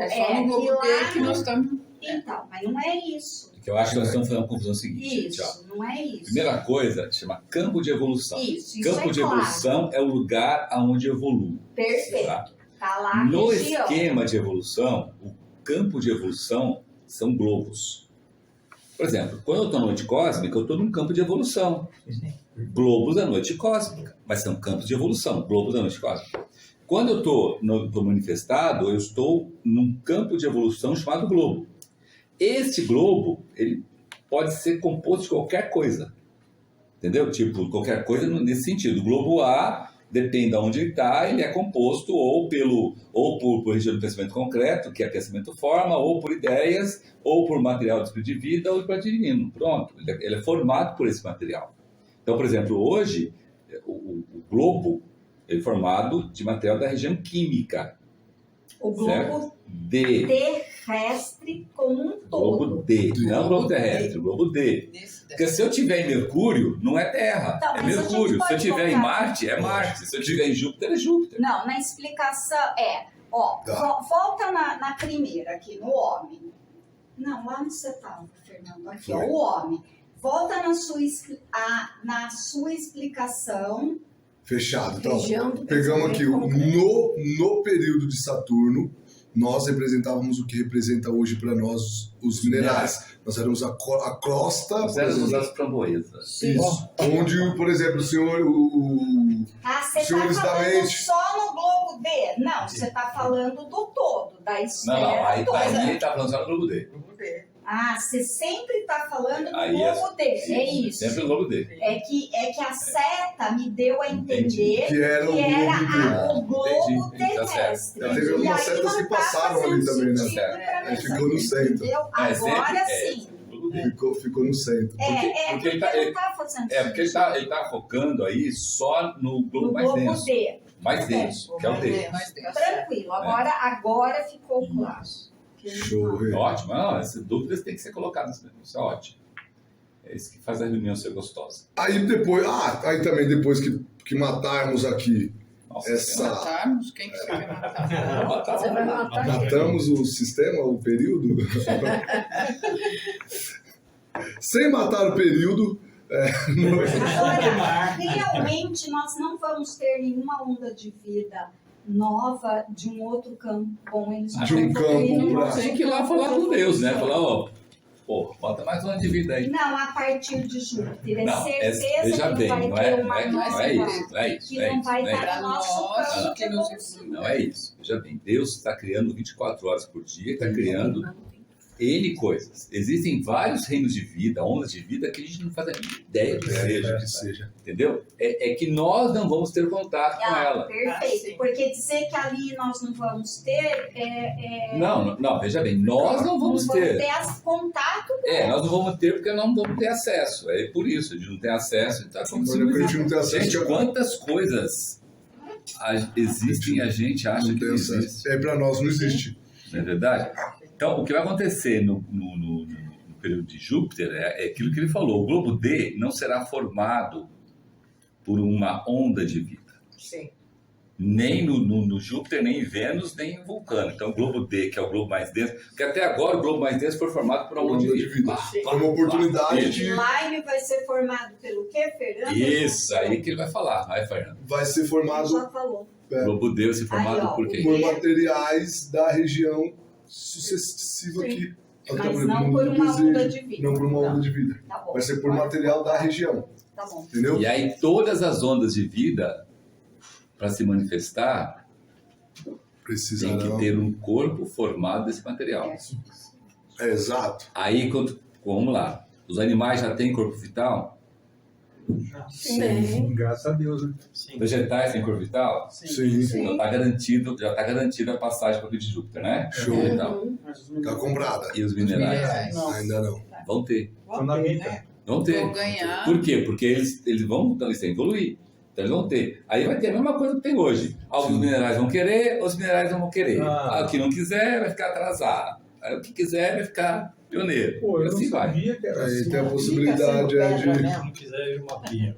É só no globo D que nós estamos... Então, mas não é isso. Eu acho que nós estamos fazendo uma confusão seguinte. Isso, não é isso. Primeira coisa, chama campo de evolução. Isso campo de evolução é o lugar onde evolui. Perfeito. Tá lá no esquema de evolução, o campo de evolução são globos. Por exemplo, quando eu estou na noite cósmica, eu estou num campo de evolução. Globos da noite cósmica. Mas são campos de evolução, globos da noite cósmica. Quando eu estou manifestado, eu estou num campo de evolução chamado globo. Este globo, ele pode ser composto de qualquer coisa. Entendeu? Tipo, qualquer coisa nesse sentido. O globo A, depende de onde ele está, ele é composto ou por região do pensamento concreto, que é pensamento forma, ou por ideias, ou por material do espírito de vida, ou por divino. Pronto, ele é formado por esse material. Então, por exemplo, hoje, o globo é formado de material da região química. O globo D. Terrestre como um todo. Globo D, não o globo terrestre, o globo D. Porque se eu tiver em Mercúrio, não é Terra, então, é Mercúrio. Se eu tiver em Marte, é Marte. Se eu tiver em Júpiter, é Júpiter. Não, na explicação volta na primeira, aqui no homem. Não, lá onde você estava, Fernando, aqui, o homem. Volta na sua explicação. Fechado. Então, pegamos aqui, no período de Saturno, nós representávamos o que representa hoje para nós os minerais. Nós éramos a crosta... Nós éramos as framboesas. Isso. Onde, por exemplo, o senhor... você está falando só no globo D? Não, você está falando do todo, da esfera toda. Aí ele está falando só no globo D. Você sempre está falando do globo D, é isso. Sempre o globo D. É que a seta me deu a entender que era o globo terrestre. Teve algumas setas que passaram ali também, né? Ficou no centro. Agora sim. Ficou no centro. Porque ele não está fazendo porque ele tá focando aí só no globo mais denso. D. Mais denso, que é o D. Tranquilo, agora ficou claro. Show. Ótimo, essas dúvidas têm que ser colocadas, isso é ótimo. É isso que faz a reunião ser gostosa. Aí depois, aí também depois que matarmos aqui Matarmos? Quem que você vai matar? Você vai matar quem? matamos o sistema, o período, sem matar o período, Agora, realmente, nós não vamos ter nenhuma onda de vida nova de um outro campo. Bom, eles De um campo, Tem que ir lá falar com Deus, né? Falar, bota mais uma de vida aí. Não, a partir de Júpiter. É Não, certeza veja que bem, vai não ter é uma isso, nova não é isso. que não vai não é estar no nosso campo de que nos evolução. Não é isso. Veja bem, Deus está criando 24 horas por dia, está criando N coisas. Existem vários reinos de vida, ondas de vida, que a gente não faz a mínima ideia que seja. Entendeu? É que nós não vamos ter contato com ela. Perfeito, porque dizer que ali nós não vamos ter Não, veja bem, nós não vamos ter. Contato. Nós não vamos ter porque não vamos ter acesso. É por isso, a gente não tem acesso. Então, como se a gente não tem acesso. Gente, quantas coisas existem e a gente acha que não existe. Para nós não existe. Não é verdade? Então, o que vai acontecer no período de Júpiter é aquilo que ele falou. O globo D não será formado por uma onda de vida. Sim. Nem no Júpiter, nem em Vênus, nem em Vulcano. Então, o globo D, que é o globo mais denso, porque até agora o globo mais denso foi formado por uma onda de vida. Foi uma oportunidade de... Lá ele vai ser formado pelo quê, Fernando? Isso, aí que ele vai falar. Vai, Fernando. Vai ser formado... Já falou. O globo D vai ser formado por quê? Por materiais da região sucessiva aqui. Mas não por uma onda de vida. Não por uma onda de vida. Tá bom. Vai ser por material da região. Tá bom. Entendeu? E aí todas as ondas de vida, para se manifestar, tem que ter um corpo formado desse material. Exato. Aí, vamos lá. Os animais já têm corpo vital? Sim, graças a Deus. Né? Vegetais têm corpo vital? Sim. Então já está garantida a passagem para o de Júpiter, né? Show. Está comprada. E os minerais? Ainda não. Vão ter. Vão ganhar. Por quê? Porque eles vão evoluir. Então eles vão ter. Aí vai ter a mesma coisa que tem hoje. Alguns minerais vão querer, outros minerais não vão querer. O que não quiser vai ficar atrasado. Aí o que quiser vai ficar pioneiro. Pô, eu assim não sabia que era Aí assim. tem a possibilidade de... Não quiser uma pia.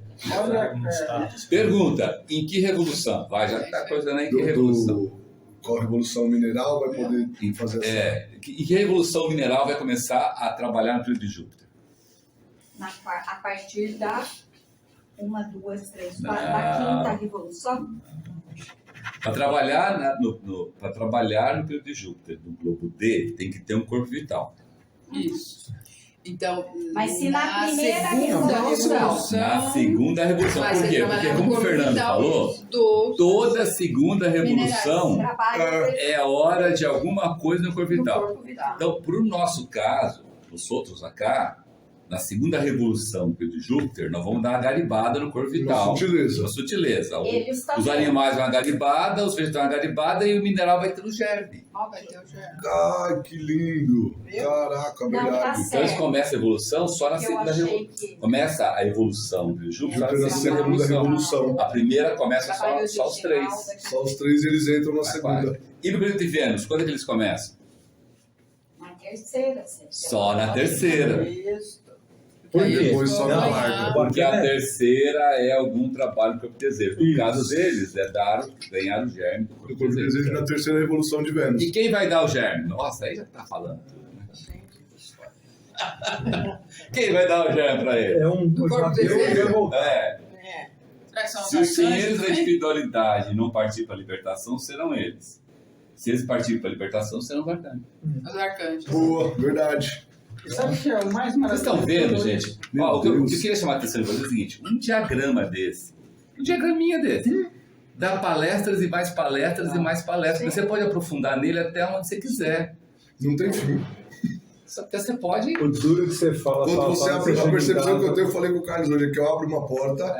Pergunta, em que revolução? Vai, já está coisa, né? Em que revolução? Qual revolução mineral vai poder fazer essa? Em que revolução mineral vai começar a trabalhar no período de Júpiter? A partir da 1, 2, 3, 4, da quinta revolução? Para trabalhar, no período de Júpiter, no globo D, tem que ter um corpo vital. Isso. Então, mas se na primeira revolução... Na segunda revolução. Por quê? Porque, como o Fernando falou, toda segunda revolução é a hora de alguma coisa no corpo vital. Então, para o nosso caso, os outros acá, na segunda revolução de Júpiter, nós vamos dar uma garibada no corpo vital. Uma sutileza. Os animais vão uma garibada, os vegetais vão uma garibada e o mineral vai ter o germe. Ai, que lindo! Caraca, verdade. Então eles começam a evolução só na segunda revolução. Começa a evolução de Júpiter na segunda revolução. A primeira começa só os três. Só os três eles entram na segunda. E no período de Vênus, quando é que eles começam? Na terceira. Só na terceira. Por quê? Depois só na larga. Porque a terceira é algum trabalho do corpo de desejo. No caso deles, é ganhar o germe do corpo de desejo. Na terceira revolução de Vênus. E quem vai dar o germe? Nossa, aí já tá falando tudo, né? Quem vai dar o germe para ele? É um corpo de desejo. Se eles da individualidade não partir para a libertação, serão eles. Se eles partirem para a libertação, serão os arcanjos. Os arcanjos. Boa, verdade. Sabe o que é o mais maravilhoso? Vocês estão vendo, gente? O que eu queria chamar a atenção de vocês é o seguinte: um diagrama desse, um diagraminha desse, dá palestras e mais palestras e mais palestras. Você pode aprofundar nele até onde você quiser. Não tem fim. Até você pode. O duro que você fala. Quando você abre a percepção que eu falei com o Carlos hoje, é que eu abro uma porta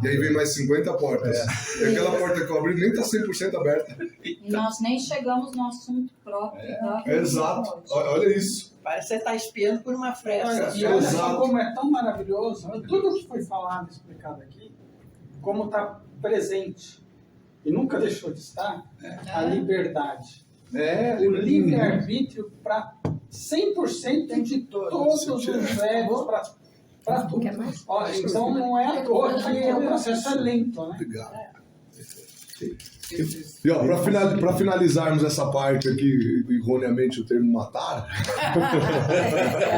e aí vem mais 50 portas. E aquela porta que eu abri nem está 100% aberta. E nós nem chegamos no assunto próprio. Exato. Olha isso. Parece que você está espiando por uma fresta. E olha só como é tão maravilhoso, tudo que foi falado, explicado aqui, como está presente e nunca deixou de estar, a liberdade. O livre-arbítrio para 100% de todos os velhos, para para tudo. Quer mais? Ó, então não é à toa que o processo é lento, né? Obrigado. E ó, para finalizarmos essa parte aqui, erroneamente o termo matar,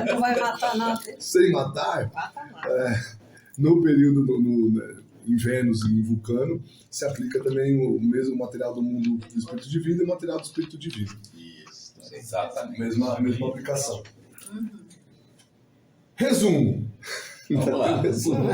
Não vai matar nada. sem matar, no período em Vênus e em Vulcano, se aplica também o mesmo material do mundo do espírito de vida e o material do espírito de vida. Isso, exatamente. Mesma aplicação. Resumo. Vamos lá. Resumo.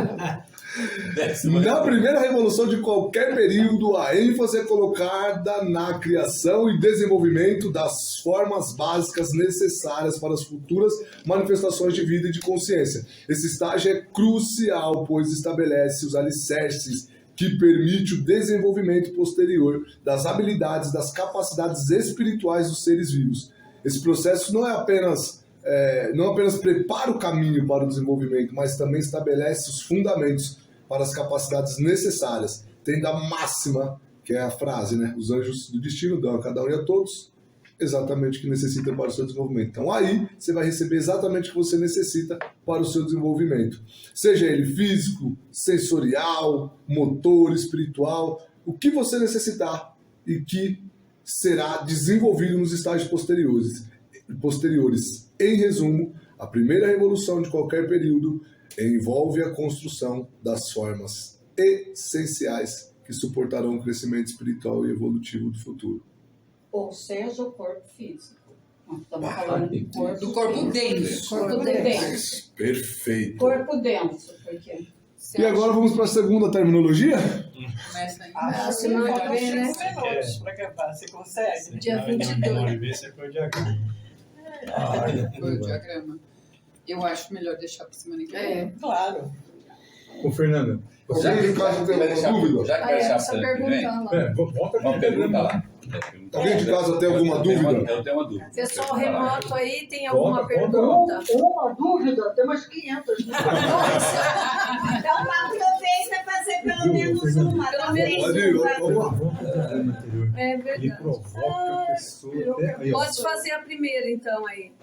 Na primeira revolução de qualquer período, a ênfase é colocada na criação e desenvolvimento das formas básicas necessárias para as futuras manifestações de vida e de consciência. Esse estágio é crucial, pois estabelece os alicerces que permite o desenvolvimento posterior das habilidades, das capacidades espirituais dos seres vivos. Esse processo não apenas prepara o caminho para o desenvolvimento, mas também estabelece os fundamentos para as capacidades necessárias. Tem da máxima, que é a frase, né? Os anjos do destino dão a cada um e a todos exatamente o que necessita para o seu desenvolvimento. Então aí você vai receber exatamente o que você necessita para o seu desenvolvimento. Seja ele físico, sensorial, motor, espiritual, o que você necessitar e que será desenvolvido nos estágios posteriores. Em resumo, a primeira revolução de qualquer período envolve a construção das formas essenciais que suportarão o crescimento espiritual e evolutivo do futuro. Ou seja, o corpo físico. Nós estamos falando do corpo denso. Corpo denso. Perfeito. Corpo denso, porque... E agora vamos para a segunda terminologia? Começa aí. Ah, semana que vem, né? Para acabar, você consegue? Dia 22. Ver se foi diagrama. Foi o diagrama. Eu acho melhor deixar para semana que vem. Claro. Ô, Fernanda, Você, em caso, tem alguma dúvida? Já que vai deixar para semana que vem, volta uma pergunta lá. Alguém de casa tem alguma dúvida? Eu tenho uma dúvida. Pessoal remoto aí, tem alguma Volta, pergunta? Uma dúvida, tem umas 500. Né? Então aproveita para fazer pelo menos uma. Pelo menos Pode ir, uma. vamos lá. É Ele verdade. provoca a pessoa até aí, ó. Pode fazer a primeira, então, aí.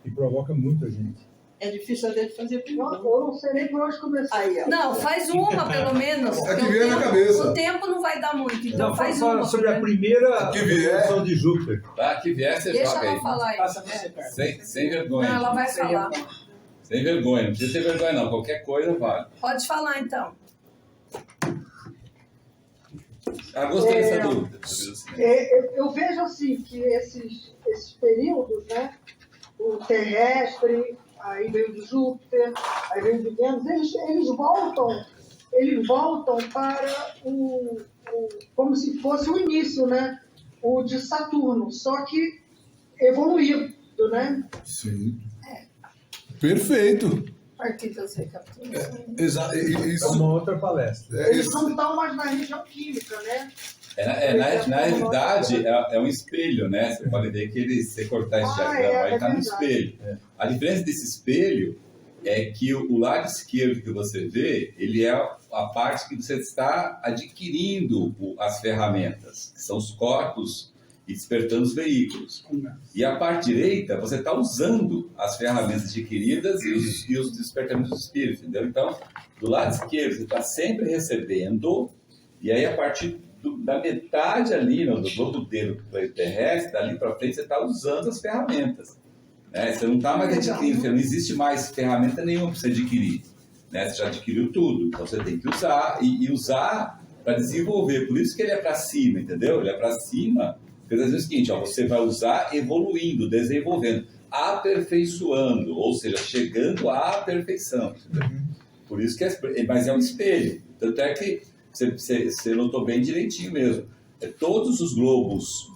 E provoca muita gente. É difícil até de fazer primeiro. Eu não sei nem por onde começar. Aí, ó. Não, faz uma, pelo menos. É que porque vier na cabeça. O tempo não vai dar muito, então Não, faz fala uma. sobre a primeiro. primeira Que vier. revolução de Júpiter. Tá, que vier, você Deixa joga ela aí. falar aí. Passa você, Carlos. Sem vergonha. Não, ela vai falar. Sem vergonha, não precisa ter vergonha não. Qualquer coisa vale. Pode falar, então. Gostei dessa dúvida. Eu vejo assim que esses períodos, né? O terrestre, aí vem o de Júpiter, aí vem o de Vênus, eles voltam para como se fosse o início, né? O de Saturno, só que evoluído, né? Sim. Perfeito. Partir das recapitulações. Exato. É Isso, uma outra palestra. Eles não estão mais na região química, né? Na realidade, é um espelho, né? Você pode ver que você cortar esse diagrama aí, está no espelho. A diferença desse espelho é que o lado esquerdo que você vê, ele é a parte que você está adquirindo as ferramentas, que são os corpos e despertando os veículos. E a parte direita, você está usando as ferramentas adquiridas e os despertamentos do espírito, entendeu? Então, do lado esquerdo, você está sempre recebendo, e aí a partir da metade ali, do globo dedo terrestre, dali para frente, você está usando as ferramentas. Né? Você não está mais adquirindo, não existe mais ferramenta nenhuma para você adquirir. Né? Você já adquiriu tudo, então você tem que usar e usar para desenvolver. Por isso que ele é para cima, entendeu? Ele é para cima, quer dizer o seguinte, você vai usar evoluindo, desenvolvendo, aperfeiçoando, ou seja, chegando à perfeição. Entendeu? Por isso que mas é um espelho. Tanto é que você notou bem direitinho mesmo. Todos os globos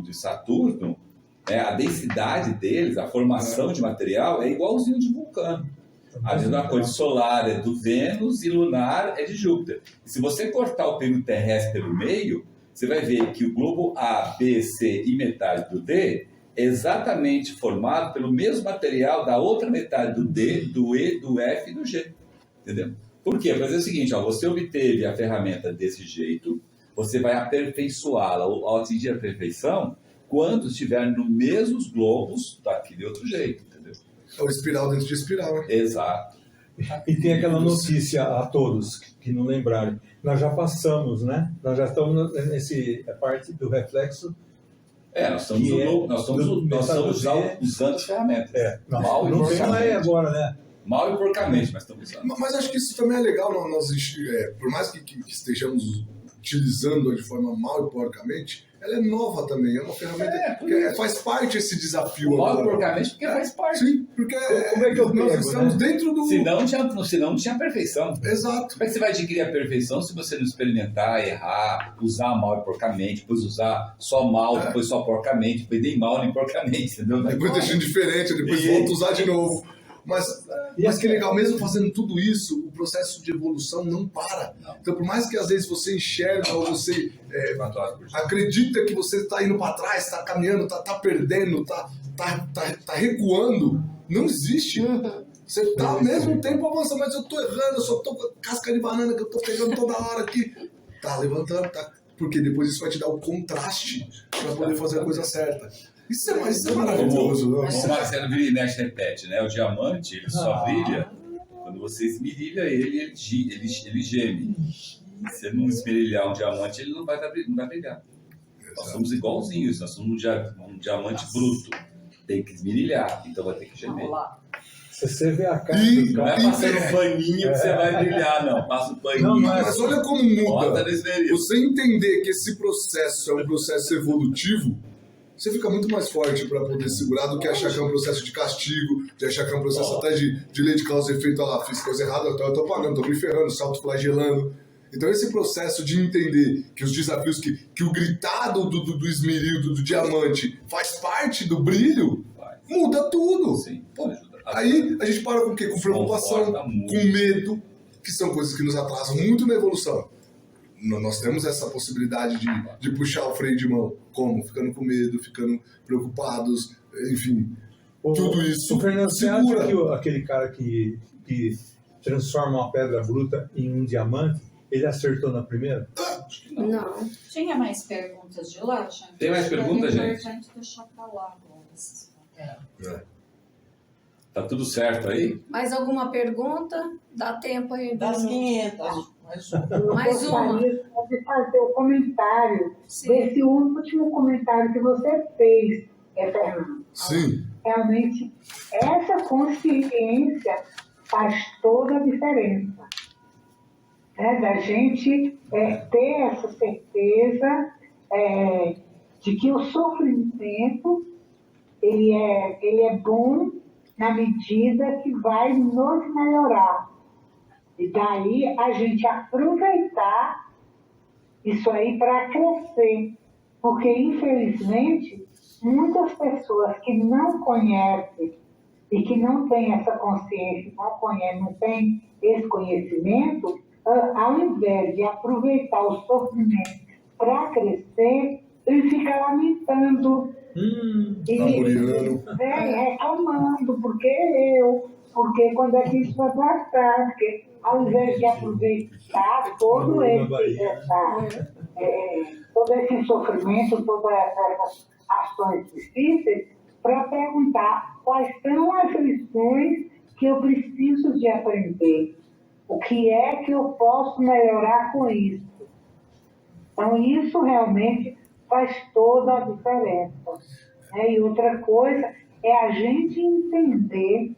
de Saturno, a densidade deles, a formação de material é igualzinho de Vulcano. A mesma coisa solar é do Vênus e lunar é de Júpiter. E se você cortar o período terrestre pelo meio, você vai ver que o globo A, B, C e metade do D é exatamente formado pelo mesmo material da outra metade do D, do E, do F e do G. Entendeu? Por quê? Para dizer o seguinte, você obteve a ferramenta desse jeito, você vai aperfeiçoá-la ao atingir a perfeição quando estiver nos mesmos globos daquele outro jeito, entendeu? É o espiral dentro de espiral, né? Exato. E tem aquela notícia a todos que não lembrarem. Nós já passamos, né? Nós já estamos nesse parte do reflexo. Nós estamos usando as ferramentas. Não tem mais agora, né? Mal e porcamente, mas estamos usando. Mas acho que isso também é legal, por mais que estejamos utilizando-a de forma mal e porcamente, ela é nova também, é uma ferramenta que faz parte desse desafio. Mal e porcamente porque faz parte. Sim, porque como é que nós estamos dentro do... Senão não tinha perfeição. Exato. Como é que você vai adquirir a perfeição se você não experimentar, errar, usar mal e porcamente, depois usar só mal, depois só porcamente, depois nem mal nem porcamente, entendeu? Depois deixando diferente, depois volta a usar de novo. Mas que legal, mesmo fazendo tudo isso, o processo de evolução não para. Não. Então, por mais que às vezes você enxerga ou você acredita que você está indo para trás, está caminhando, está perdendo, está recuando, não existe. Você está ao mesmo tempo avançando, mas eu estou errando, eu só estou com casca de banana que eu estou pegando toda hora aqui. Está levantando, tá. Porque depois isso vai te dar o contraste para poder fazer a coisa certa. Isso é maravilhoso. O Marcelo vira e mexe repete, né? O diamante, ele só brilha quando você esmerilha ele geme. Se você não esmerilhar um diamante, ele não vai brilhar. Nós somos igualzinhos, nós somos um diamante bruto. Tem que esmerilhar, então vai ter que gemer. Você vê a cara não é passando um paninho que você vai brilhar, não. Passa um paninho. Mas olha como muda. Você entender que esse processo é um processo evolutivo, você fica muito mais forte para poder segurar do que achar que é um processo de castigo, de achar que é um processo até de lei de causa e efeito. Olha lá, fiz coisa errada, então eu tô pagando, tô me ferrando, salto-flagelando. Então esse processo de entender que os desafios, que o gritado do esmeril, do diamante, faz parte do brilho, muda tudo. Sim, aí a gente para com o quê? Com preocupação, com medo, que são coisas que nos atrasam muito na evolução. Nós temos essa possibilidade de puxar o freio de mão. Como? Ficando com medo, ficando preocupados, enfim. Tudo isso. O Fernando, você acha que aquele cara que transforma uma pedra bruta em um diamante, ele acertou na primeira? Não. Tinha mais perguntas de lá, gente? Tem mais perguntas, gente? É importante deixar para lá agora. Tá tudo certo aí? Mais alguma pergunta? Dá tempo aí. Das 500. Mais uma. Eu gostaria de fazer o comentário desse último comentário que você fez, Fernando. Sim. Realmente, essa consciência faz toda a diferença. Né? Da gente ter essa certeza de que o sofrimento ele é bom na medida que vai nos melhorar. E daí a gente aproveitar isso aí para crescer. Porque, infelizmente, muitas pessoas que não conhecem e que não têm essa consciência, não têm esse conhecimento, ao invés de aproveitar o sofrimento para crescer, ele fica lamentando reclamando, porque quando é que isso vai passar, porque ao invés de aproveitar todo esse sofrimento, todas essas ações difíceis, para perguntar quais são as lições que eu preciso de aprender, o que é que eu posso melhorar com isso. Então, isso realmente faz toda a diferença. E outra coisa é a gente entender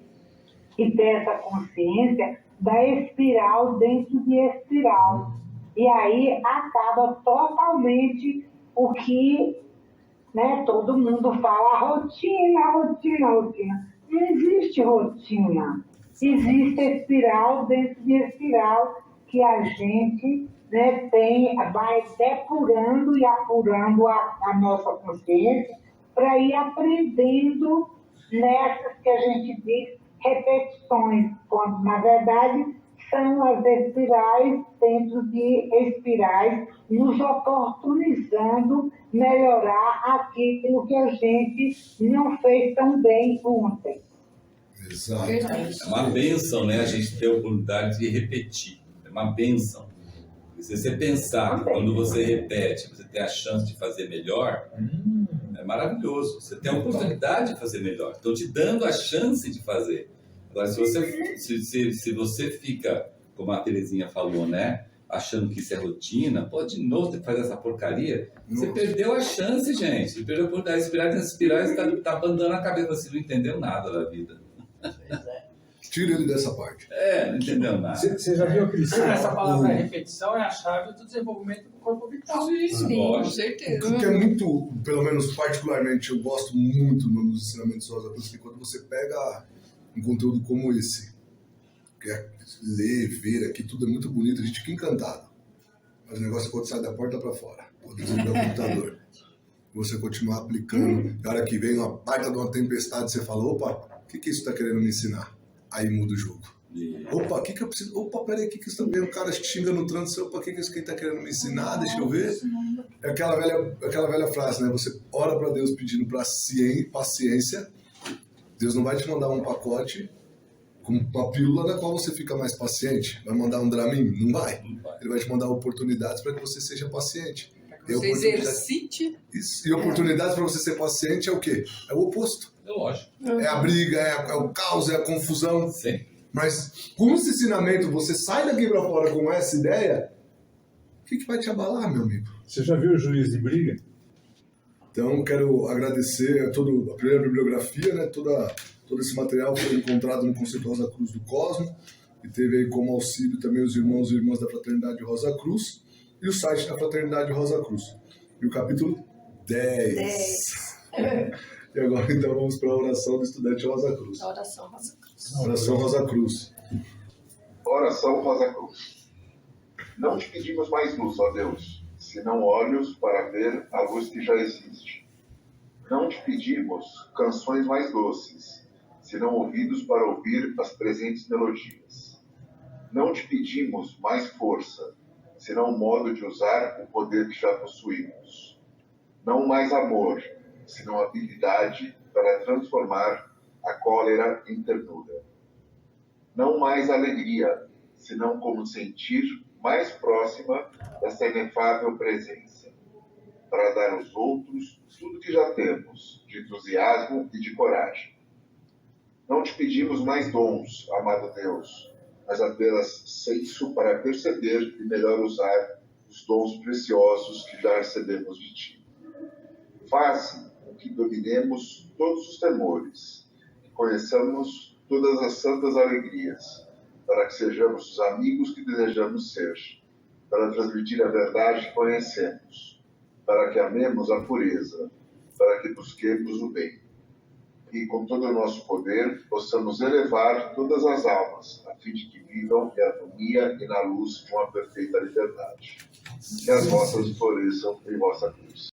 e ter essa consciência da espiral dentro de espiral. E aí acaba totalmente o que todo mundo fala, rotina. Não existe rotina. Existe espiral dentro de espiral que a gente vai depurando e apurando a nossa consciência para ir aprendendo nessas que a gente diz repetições, quando na verdade são as espirais dentro de espirais, nos oportunizando melhorar aquilo que a gente não fez tão bem ontem. Exato. É uma bênção, né? A gente ter a oportunidade de repetir. É uma bênção. Se você pensar que quando você repete, você tem a chance de fazer melhor, é maravilhoso. Você tem a oportunidade de fazer melhor. Estão te dando a chance de fazer. Agora, se você fica, como a Terezinha falou, né? Achando que isso é rotina, pô, de novo você faz essa porcaria, você perdeu a chance, gente. Você perdeu a oportunidade de inspirar e você tá abandonando a cabeça, você não entendeu nada da vida. Tira ele dessa parte. Não entendeu nada. Você já viu aquele Essa palavra repetição é a chave do desenvolvimento do corpo vital. Sim, com certeza. O que é muito, pelo menos particularmente, eu gosto muito nos ensinamentos Rosa Cruz, que quando você pega um conteúdo como esse, que é ler, ver aqui, tudo é muito bonito, a gente fica encantado. Mas o negócio é quando sai da porta para fora, quando desligar o computador. Você continuar aplicando, na hora que vem uma baita de uma tempestade, você fala, opa, o que isso está querendo me ensinar? Aí muda o jogo. Opa, o que eu preciso? Opa, peraí, o que isso também? O cara xinga no trânsito, opa, o que isso que ele está querendo me ensinar? Deixa eu ver. É aquela velha frase, né? Você ora para Deus pedindo paciência, Deus não vai te mandar um pacote com uma pílula da qual você fica mais paciente. Vai mandar um Dramin? Não vai. Ele vai te mandar oportunidades para que você seja paciente. Você exercite. Isso. E oportunidades para você ser paciente é o quê? É o oposto. É lógico. É a briga, é o caos, é a confusão. Sim. Mas com esse ensinamento, você sai daqui para fora com essa ideia, o que vai te abalar, meu amigo? Você já viu o Juiz de Briga? Então, quero agradecer a primeira bibliografia, né? Todo esse material foi encontrado no Conceito Rosa Cruz do Cosmo, e teve aí como auxílio também os irmãos e irmãs da Fraternidade Rosa Cruz e o site da Fraternidade Rosa Cruz. E o capítulo 10. E agora, então, vamos para a oração do estudante Rosa Cruz. A oração Rosa Cruz. Oração Rosa Cruz. Oração Rosa Cruz. Não te pedimos mais luz, ó Deus, senão olhos para ver a luz que já existe. Não te pedimos canções mais doces, senão ouvidos para ouvir as presentes melodias. Não te pedimos mais força, senão o modo de usar o poder que já possuímos. Não mais amor, senão habilidade para transformar a cólera em ternura. Não mais alegria, senão como sentir mais próxima dessa inefável presença, para dar aos outros tudo que já temos, de entusiasmo e de coragem. Não te pedimos mais dons, amado Deus, mas apenas senso para perceber e melhor usar os dons preciosos que já recebemos de ti. Faze com que dominemos todos os temores, que conheçamos todas as santas alegrias, para que sejamos os amigos que desejamos ser, para transmitir a verdade que conhecemos, para que amemos a pureza, para que busquemos o bem. E com todo o nosso poder, possamos elevar todas as almas, a fim de que vivam em harmonia e na luz de uma perfeita liberdade. Que as vossas floresçam em vossa cruz.